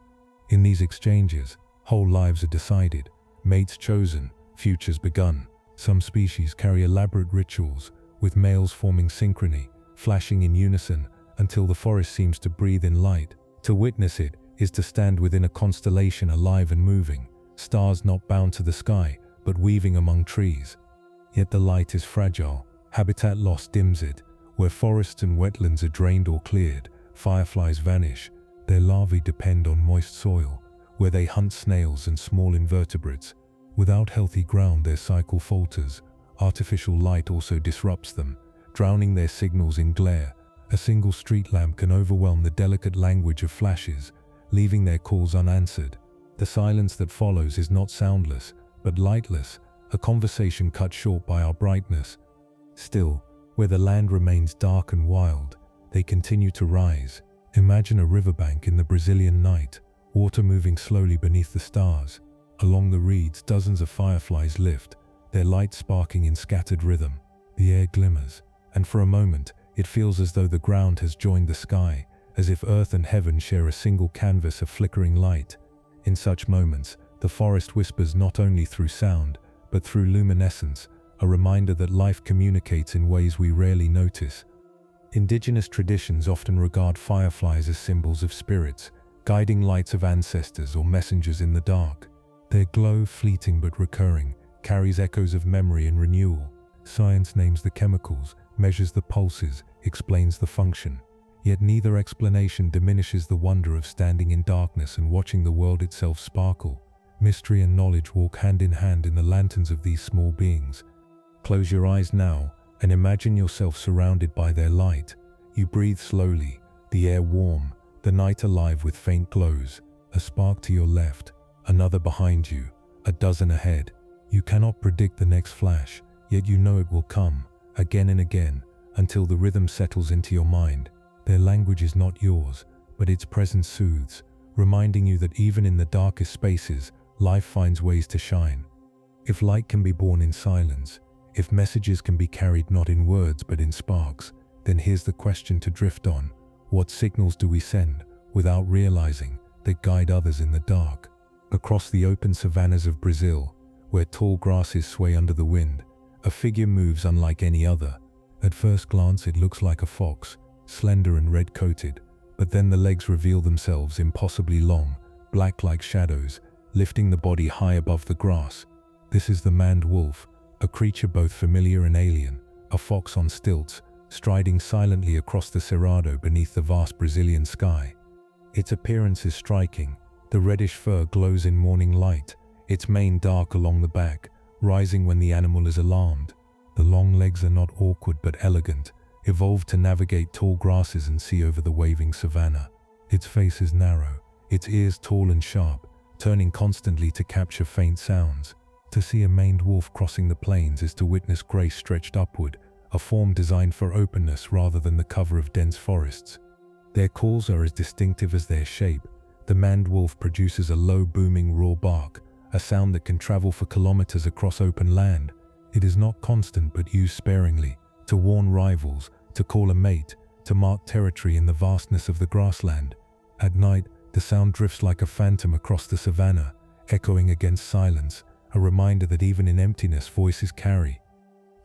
In these exchanges, whole lives are decided, mates chosen, futures begun. Some species carry elaborate rituals, with males forming synchrony, flashing in unison until the forest seems to breathe in light. To witness it is to stand within a constellation alive and moving, stars not bound to the sky, but weaving among trees. Yet the light is fragile, habitat loss dims it. Where forests and wetlands are drained or cleared, fireflies vanish. Their larvae depend on moist soil, where they hunt snails and small invertebrates. Without healthy ground, their cycle falters. Artificial light also disrupts them, drowning their signals in glare. A single street lamp can overwhelm the delicate language of flashes, leaving their calls unanswered. The silence that follows is not soundless, but lightless, a conversation cut short by our brightness. Still, where the land remains dark and wild, they continue to rise. Imagine a riverbank in the Brazilian night, water moving slowly beneath the stars. Along the reeds, dozens of fireflies lift, their light sparking in scattered rhythm. The air glimmers, and for a moment, it feels as though the ground has joined the sky, as if earth and heaven share a single canvas of flickering light. In such moments, the forest whispers not only through sound, but through luminescence, a reminder that life communicates in ways we rarely notice. Indigenous traditions often regard fireflies as symbols of spirits, guiding lights of ancestors or messengers in the dark. Their glow, fleeting but recurring, carries echoes of memory and renewal. Science names the chemicals, measures the pulses, explains the function. Yet neither explanation diminishes the wonder of standing in darkness and watching the world itself sparkle. Mystery and knowledge walk hand in hand in the lanterns of these small beings. Close your eyes now and imagine yourself surrounded by their light. You breathe slowly, the air warm, the night alive with faint glows. A spark to your left, another behind you, a dozen ahead. You cannot predict the next flash, yet you know it will come, again and again, until the rhythm settles into your mind. Their language is not yours, but its presence soothes, reminding you that even in the darkest spaces, life finds ways to shine. If light can be born in silence, if messages can be carried not in words but in sparks, then here's the question to drift on. What signals do we send, without realizing, that guide others in the dark? Across the open savannas of Brazil, where tall grasses sway under the wind, a figure moves unlike any other. At first glance it looks like a fox, slender and red-coated, but then the legs reveal themselves impossibly long, black like shadows, lifting the body high above the grass. This is the maned wolf, a creature both familiar and alien, a fox on stilts, striding silently across the Cerrado beneath the vast Brazilian sky. Its appearance is striking. The reddish fur glows in morning light, its mane dark along the back, rising when the animal is alarmed. The long legs are not awkward but elegant, evolved to navigate tall grasses and see over the waving savanna. Its face is narrow, its ears tall and sharp, turning constantly to capture faint sounds. To see a maned wolf crossing the plains is to witness grace stretched upward, a form designed for openness rather than the cover of dense forests. Their calls are as distinctive as their shape. The maned wolf produces a low booming raw bark, a sound that can travel for kilometers across open land. It is not constant but used sparingly, to warn rivals, to call a mate, to mark territory in the vastness of the grassland. At night, the sound drifts like a phantom across the savanna, echoing against silence, a reminder that even in emptiness voices carry.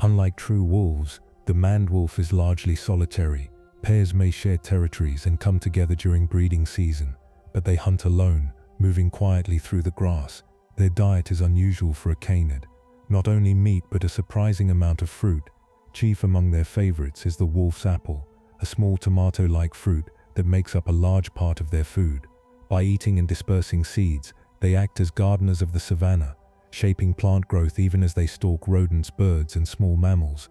Unlike true wolves, the maned wolf is largely solitary. Pairs may share territories and come together during breeding season, but they hunt alone, moving quietly through the grass. Their diet is unusual for a canid. Not only meat but a surprising amount of fruit. Chief among their favorites is the wolf's apple, a small tomato-like fruit that makes up a large part of their food. By eating and dispersing seeds, they act as gardeners of the savanna, shaping plant growth even as they stalk rodents, birds, and small mammals.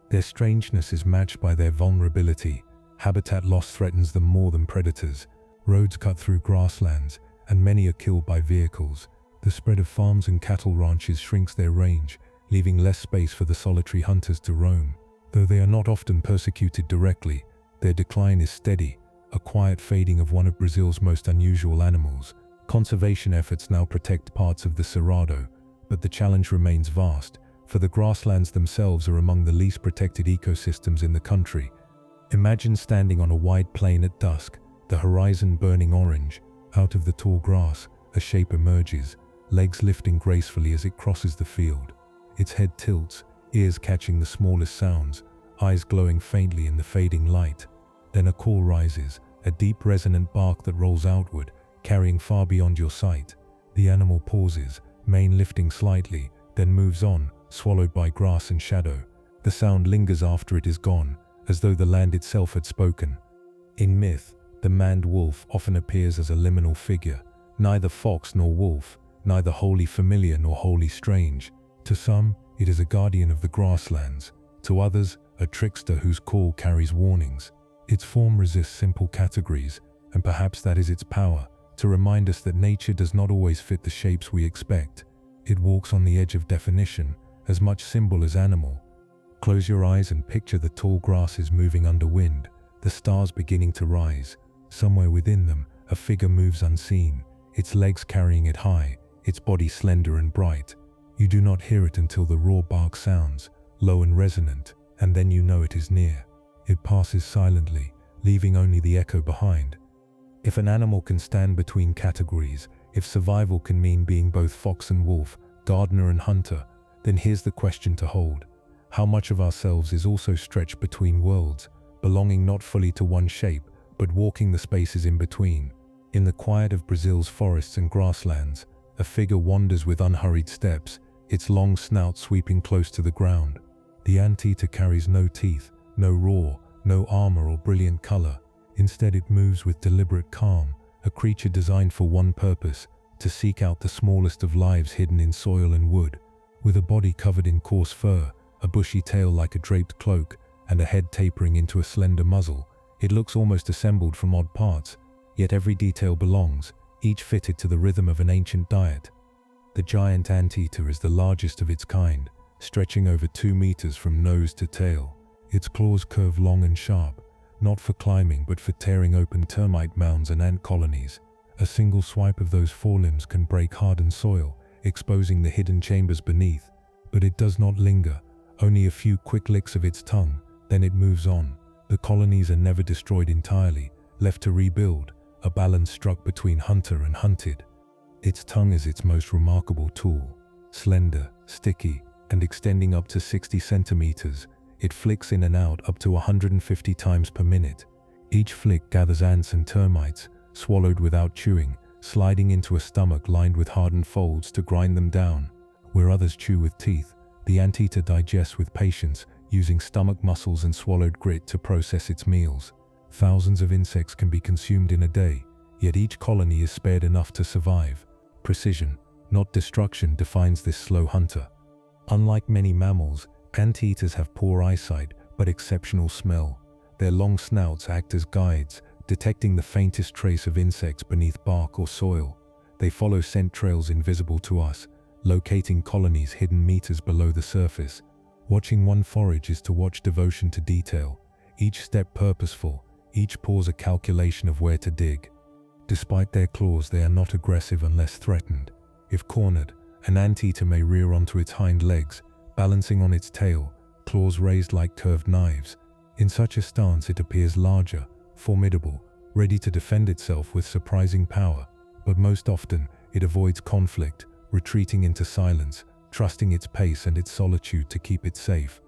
Their strangeness is matched by their vulnerability. Habitat loss threatens them more than predators. Roads cut through grasslands, and many are killed by vehicles. The spread of farms and cattle ranches shrinks their range, leaving less space for the solitary hunters to roam. Though they are not often persecuted directly, their decline is steady, a quiet fading of one of Brazil's most unusual animals. Conservation efforts now protect parts of the Cerrado, but the challenge remains vast, for the grasslands themselves are among the least protected ecosystems in the country. Imagine standing on a wide plain at dusk, the horizon burning orange. Out of the tall grass, a shape emerges, legs lifting gracefully as it crosses the field. Its head tilts, ears catching the smallest sounds, eyes glowing faintly in the fading light. Then a call rises, a deep resonant bark that rolls outward, carrying far beyond your sight. The animal pauses, mane lifting slightly, then moves on, swallowed by grass and shadow. The sound lingers after it is gone, as though the land itself had spoken. In myth, the maned wolf often appears as a liminal figure, neither fox nor wolf, neither wholly familiar nor wholly strange. To some, it is a guardian of the grasslands. To others, a trickster whose call carries warnings. Its form resists simple categories, and perhaps that is its power, to remind us that nature does not always fit the shapes we expect. It walks on the edge of definition, as much symbol as animal. Close your eyes and picture the tall grasses moving under wind, the stars beginning to rise. Somewhere within them, a figure moves unseen, its legs carrying it high, its body slender and bright. You do not hear it until the raw bark sounds, low and resonant, and then you know it is near. It passes silently, leaving only the echo behind. If an animal can stand between categories, if survival can mean being both fox and wolf, gardener and hunter, then here's the question to hold. How much of ourselves is also stretched between worlds, belonging not fully to one shape, but walking the spaces in between? In the quiet of Brazil's forests and grasslands, a figure wanders with unhurried steps, its long snout sweeping close to the ground. The anteater carries no teeth, no roar, no armor or brilliant color. Instead, it moves with deliberate calm, a creature designed for one purpose, to seek out the smallest of lives hidden in soil and wood. With a body covered in coarse fur, a bushy tail like a draped cloak, and a head tapering into a slender muzzle, it looks almost assembled from odd parts, yet every detail belongs, each fitted to the rhythm of an ancient diet. The giant anteater is the largest of its kind, stretching over 2 meters from nose to tail. Its claws curve long and sharp, not for climbing but for tearing open termite mounds and ant colonies. A single swipe of those forelimbs can break hardened soil, exposing the hidden chambers beneath. But it does not linger, only a few quick licks of its tongue, then it moves on. The colonies are never destroyed entirely, left to rebuild, a balance struck between hunter and hunted. Its tongue is its most remarkable tool. Slender, sticky, and extending up to 60 centimeters, it flicks in and out up to 150 times per minute. Each flick gathers ants and termites, swallowed without chewing, sliding into a stomach lined with hardened folds to grind them down. Where others chew with teeth, the anteater digests with patience, using stomach muscles and swallowed grit to process its meals. Thousands of insects can be consumed in a day, yet each colony is spared enough to survive. Precision, not destruction, defines this slow hunter. Unlike many mammals, anteaters have poor eyesight but exceptional smell. Their long snouts act as guides, detecting the faintest trace of insects beneath bark or soil. They follow scent trails invisible to us, locating colonies hidden meters below the surface. Watching one forage is to watch devotion to detail, each step purposeful, each pause a calculation of where to dig. Despite their claws, they are not aggressive unless threatened. If cornered, an anteater may rear onto its hind legs, balancing on its tail, claws raised like curved knives. In such a stance, it appears larger, formidable, ready to defend itself with surprising power. But most often, it avoids conflict, retreating into silence, trusting its pace and its solitude to keep it safe.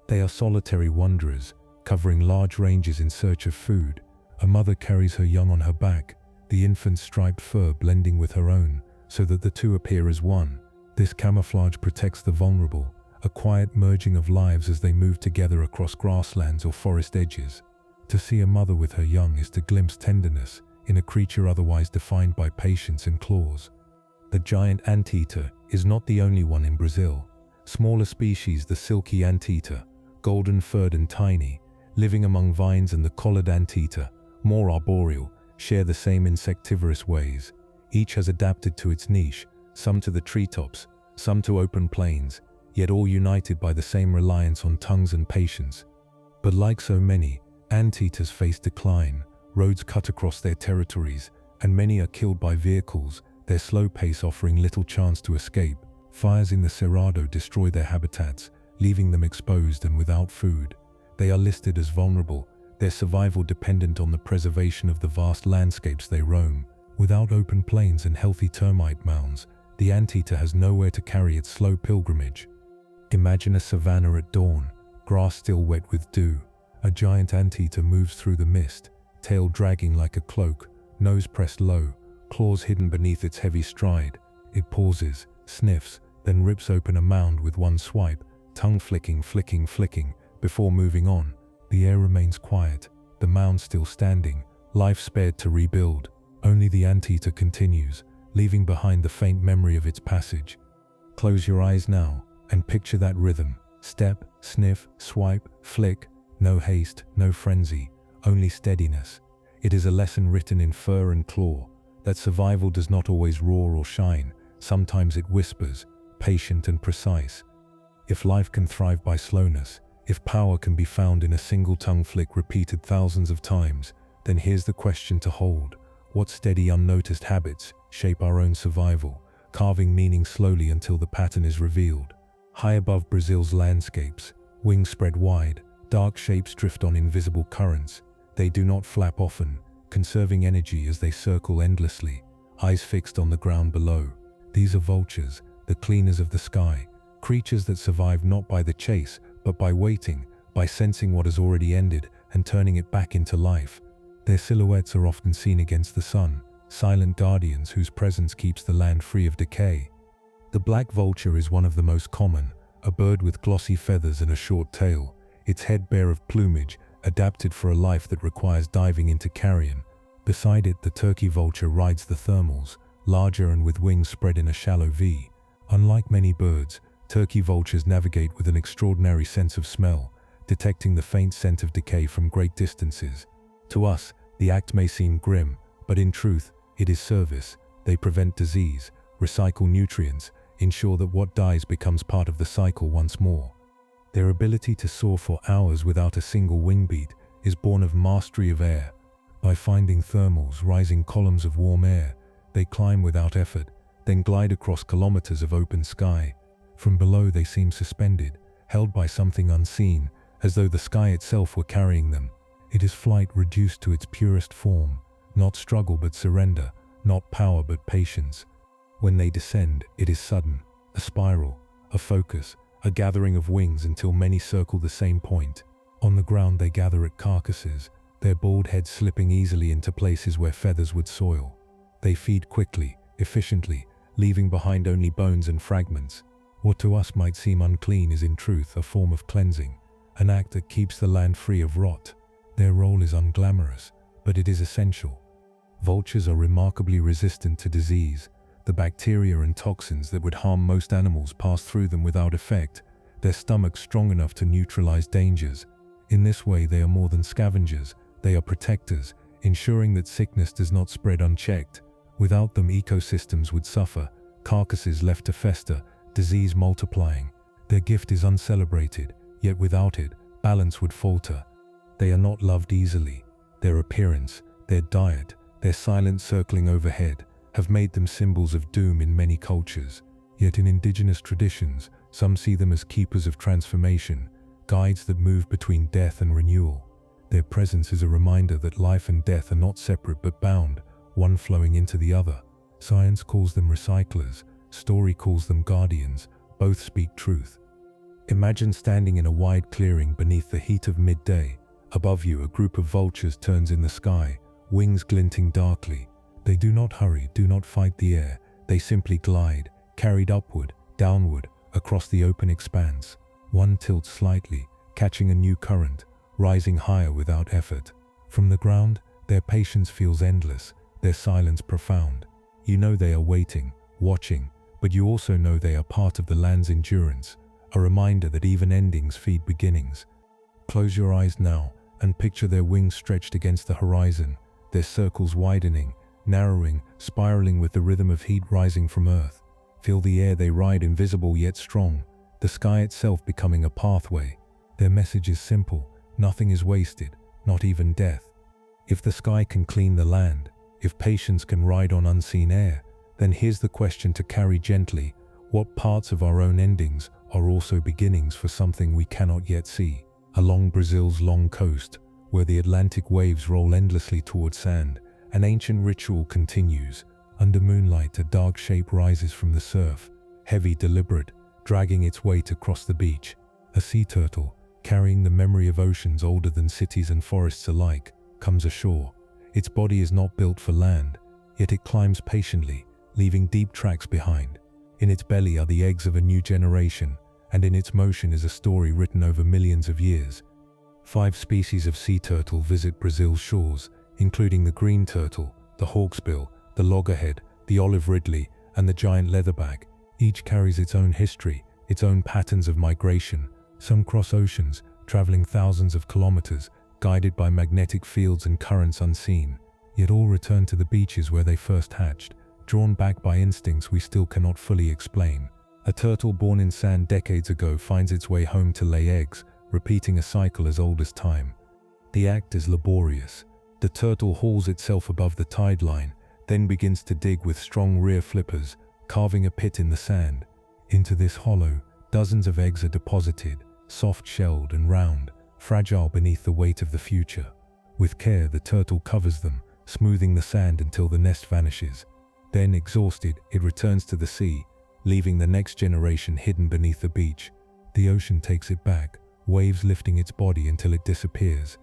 They are solitary wanderers, covering large ranges in search of food. A mother carries her young on her back, the infant's striped fur blending with her own, so that the two appear as one. This camouflage protects the vulnerable, a quiet merging of lives as they move together across grasslands or forest edges. To see a mother with her young is to glimpse tenderness in a creature otherwise defined by patience and claws. The giant anteater is not the only one in Brazil. Smaller species, the silky anteater, golden-furred and tiny, living among vines, and the collared anteater, more arboreal, share the same insectivorous ways. Each has adapted to its niche, some to the treetops, some to open plains, yet all united by the same reliance on tongues and patience. But like so many, anteaters face decline, roads cut across their territories, and many are killed by vehicles, their slow pace offering little chance to escape. Fires in the Cerrado destroy their habitats, leaving them exposed and without food. They are listed as vulnerable, their survival dependent on the preservation of the vast landscapes they roam. Without open plains and healthy termite mounds, the anteater has nowhere to carry its slow pilgrimage. Imagine a savanna at dawn, grass still wet with dew. A giant anteater moves through the mist, tail dragging like a cloak, nose pressed low, claws hidden beneath its heavy stride. It pauses, sniffs, then rips open a mound with one swipe, tongue flicking, before moving on. The air remains quiet, the mound still standing, life spared to rebuild. Only the anteater continues, leaving behind the faint memory of its passage. Close your eyes now, and picture that rhythm. Step, sniff, swipe, flick. No haste, no frenzy, only steadiness. It is a lesson written in fur and claw, that survival does not always roar or shine. Sometimes it whispers, patient and precise. If life can thrive by slowness, If power can be found in a single tongue flick repeated thousands of times, then here's the question to hold. What steady, unnoticed habits shape our own survival, carving meaning slowly until the pattern is revealed? High above Brazil's landscapes, wings spread wide, dark shapes drift on invisible currents. They do not flap often, conserving energy as they circle endlessly, eyes fixed on the ground below. These are vultures, the cleaners of the sky, creatures that survive not by the chase, but by waiting, by sensing what has already ended and turning it back into life. Their silhouettes are often seen against the sun, silent guardians whose presence keeps the land free of decay. The black vulture is one of the most common, a bird with glossy feathers and a short tail, its head bare of plumage, adapted for a life that requires diving into carrion. Beside it, the turkey vulture rides the thermals, larger and with wings spread in a shallow V. Unlike many birds, turkey vultures navigate with an extraordinary sense of smell, detecting the faint scent of decay from great distances. To us, the act may seem grim, but in truth, it is service. They prevent disease, recycle nutrients, ensure that what dies becomes part of the cycle once more. Their ability to soar for hours without a single wing beat is born of mastery of air. By finding thermals, rising columns of warm air, they climb without effort, then glide across kilometers of open sky. From below they seem suspended, held by something unseen, as though the sky itself were carrying them. It is flight reduced to its purest form, not struggle but surrender, not power but patience. When they descend, it is sudden, a spiral, a focus, a gathering of wings until many circle the same point. On the ground they gather at carcasses, their bald heads slipping easily into places where feathers would soil. They feed quickly, efficiently, leaving behind only bones and fragments. What to us might seem unclean is in truth a form of cleansing, an act that keeps the land free of rot. Their role is unglamorous, but it is essential. Vultures are remarkably resistant to disease. The bacteria and toxins that would harm most animals pass through them without effect, their stomachs strong enough to neutralize dangers. In this way they are more than scavengers, they are protectors, ensuring that sickness does not spread unchecked. Without them ecosystems would suffer, carcasses left to fester, disease multiplying. Their gift is uncelebrated, yet without it, balance would falter. They are not loved easily. Their appearance, their diet, their silent circling overhead have made them symbols of doom in many cultures. Yet in indigenous traditions, some see them as keepers of transformation, guides that move between death and renewal. Their presence is a reminder that life and death are not separate but bound, one flowing into the other. Science calls them recyclers, story calls them guardians, both speak truth. Imagine standing in a wide clearing beneath the heat of midday. Above you, a group of vultures turns in the sky, wings glinting darkly. They do not hurry, do not fight the air. They simply glide, carried upward, downward, across the open expanse. One tilts slightly, catching a new current, rising higher without effort. From the ground, their patience feels endless, their silence profound. You know they are waiting, watching, but you also know they are part of the land's endurance, a reminder that even endings feed beginnings. Close your eyes now and picture their wings stretched against the horizon, their circles widening, narrowing, spiraling with the rhythm of heat rising from earth. Feel the air they ride, invisible yet strong, the sky itself becoming a pathway. Their message is simple: nothing is wasted, not even death. If the sky can clean the land, if patience can ride on unseen air, then here's the question to carry gently: what parts of our own endings are also beginnings for something we cannot yet see? Along Brazil's long coast, where the Atlantic waves roll endlessly toward sand, an ancient ritual continues. Under moonlight, a dark shape rises from the surf, heavy, deliberate, dragging its weight across the beach. A sea turtle, carrying the memory of oceans older than cities and forests alike, comes ashore. Its body is not built for land, yet it climbs patiently, leaving deep tracks behind. In its belly are the eggs of a new generation, and in its motion is a story written over millions of years. 5 species of sea turtle visit Brazil's shores, including the green turtle, the hawksbill, the loggerhead, the olive ridley, and the giant leatherback. Each carries its own history, its own patterns of migration. Some cross oceans, traveling thousands of kilometers, guided by magnetic fields and currents unseen. Yet all return to the beaches where they first hatched, drawn back by instincts we still cannot fully explain. A turtle born in sand decades ago finds its way home to lay eggs, repeating a cycle as old as time. The act is laborious. The turtle hauls itself above the tide line, then begins to dig with strong rear flippers, carving a pit in the sand. Into this hollow, dozens of eggs are deposited, soft-shelled and round, fragile beneath the weight of the future. With care, the turtle covers them, smoothing the sand until the nest vanishes. Then, exhausted, it returns to the sea, leaving the next generation hidden beneath the beach. The ocean takes it back, waves lifting its body until it disappears.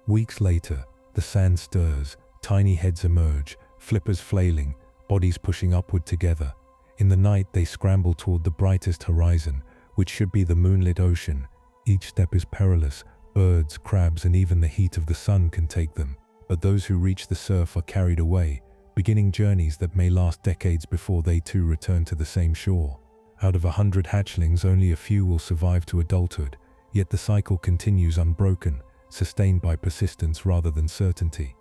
Weeks later, the sand stirs, tiny heads emerge, flippers flailing, bodies pushing upward together. In the night, they scramble toward the brightest horizon, which should be the moonlit ocean. Each step is perilous. Birds, crabs, and even the heat of the sun can take them. But those who reach the surf are carried away, beginning journeys that may last decades before they too return to the same shore. Out of 100 hatchlings, only a few will survive to adulthood, yet the cycle continues unbroken, sustained by persistence rather than certainty.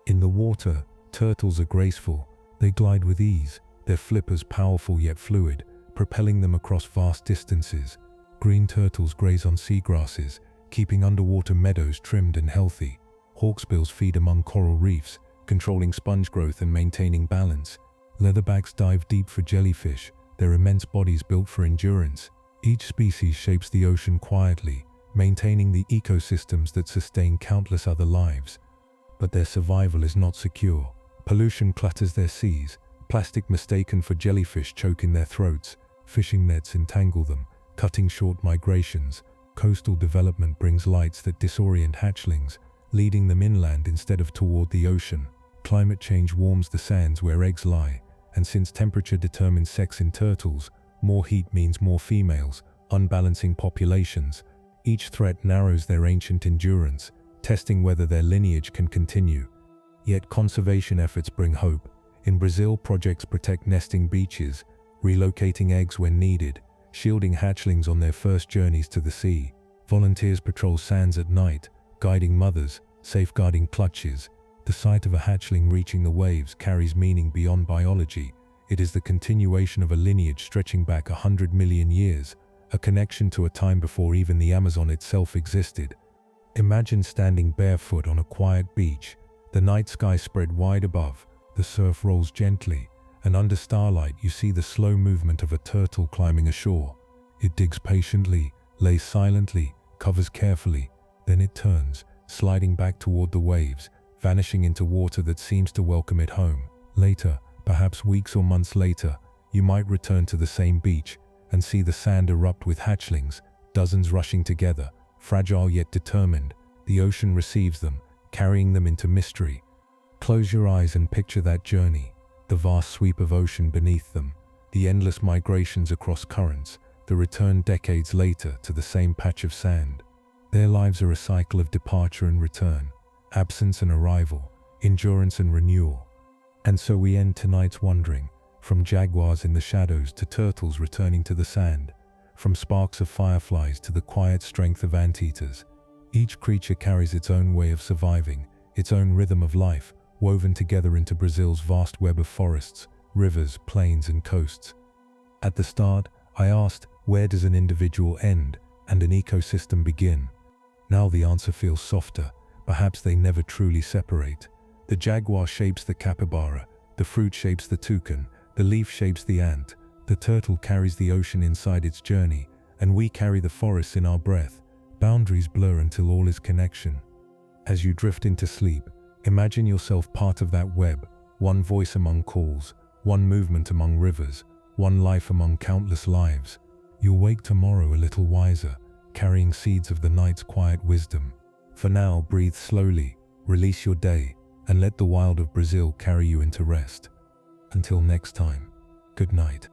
In the water, turtles are graceful. They glide with ease, their flippers powerful yet fluid, propelling them across vast distances. Green turtles graze on seagrasses, keeping underwater meadows trimmed and healthy. Hawksbills feed among coral reefs, controlling sponge growth and maintaining balance. Leatherbacks dive deep for jellyfish, their immense bodies built for endurance. Each species shapes the ocean quietly, maintaining the ecosystems that sustain countless other lives. But their survival is not secure. Pollution clutters their seas, plastic mistaken for jellyfish choke in their throats, fishing nets entangle them, cutting short migrations. Coastal development brings lights that disorient hatchlings, leading them inland instead of toward the ocean. Climate change warms the sands where eggs lie, and since temperature determines sex in turtles, more heat means more females, unbalancing populations. Each threat narrows their ancient endurance, testing whether their lineage can continue. Yet conservation efforts bring hope. In Brazil, projects protect nesting beaches, relocating eggs when needed, shielding hatchlings on their first journeys to the sea. Volunteers patrol sands at night, guiding mothers, safeguarding clutches. The sight of a hatchling reaching the waves carries meaning beyond biology. It is the continuation of a lineage stretching back 100 million years, a connection to a time before even the Amazon itself existed. Imagine standing barefoot on a quiet beach, the night sky spread wide above, the surf rolls gently, and under starlight you see the slow movement of a turtle climbing ashore. It digs patiently, lays silently, covers carefully, then it turns, sliding back toward the waves, vanishing into water that seems to welcome it home. Later, perhaps weeks or months later, you might return to the same beach and see the sand erupt with hatchlings, dozens rushing together, fragile yet determined. The ocean receives them, carrying them into mystery. Close your eyes and picture that journey, the vast sweep of ocean beneath them, the endless migrations across currents, the return decades later to the same patch of sand. Their lives are a cycle of departure and return, absence and arrival, endurance and renewal. And so we end tonight's wandering, from jaguars in the shadows to turtles returning to the sand, from sparks of fireflies to the quiet strength of anteaters. Each creature carries its own way of surviving, its own rhythm of life, woven together into Brazil's vast web of forests, rivers, plains, and coasts. At the start, I asked, where does an individual end and an ecosystem begin? Now the answer feels softer. Perhaps they never truly separate. The jaguar shapes the capybara, the fruit shapes the toucan, the leaf shapes the ant, the turtle carries the ocean inside its journey, and we carry the forests in our breath. Boundaries blur until all is connection. As you drift into sleep, imagine yourself part of that web, one voice among calls, one movement among rivers, one life among countless lives. You'll wake tomorrow a little wiser, carrying seeds of the night's quiet wisdom. For now, breathe slowly, release your day, and let the wild of Brazil carry you into rest. Until next time, good night.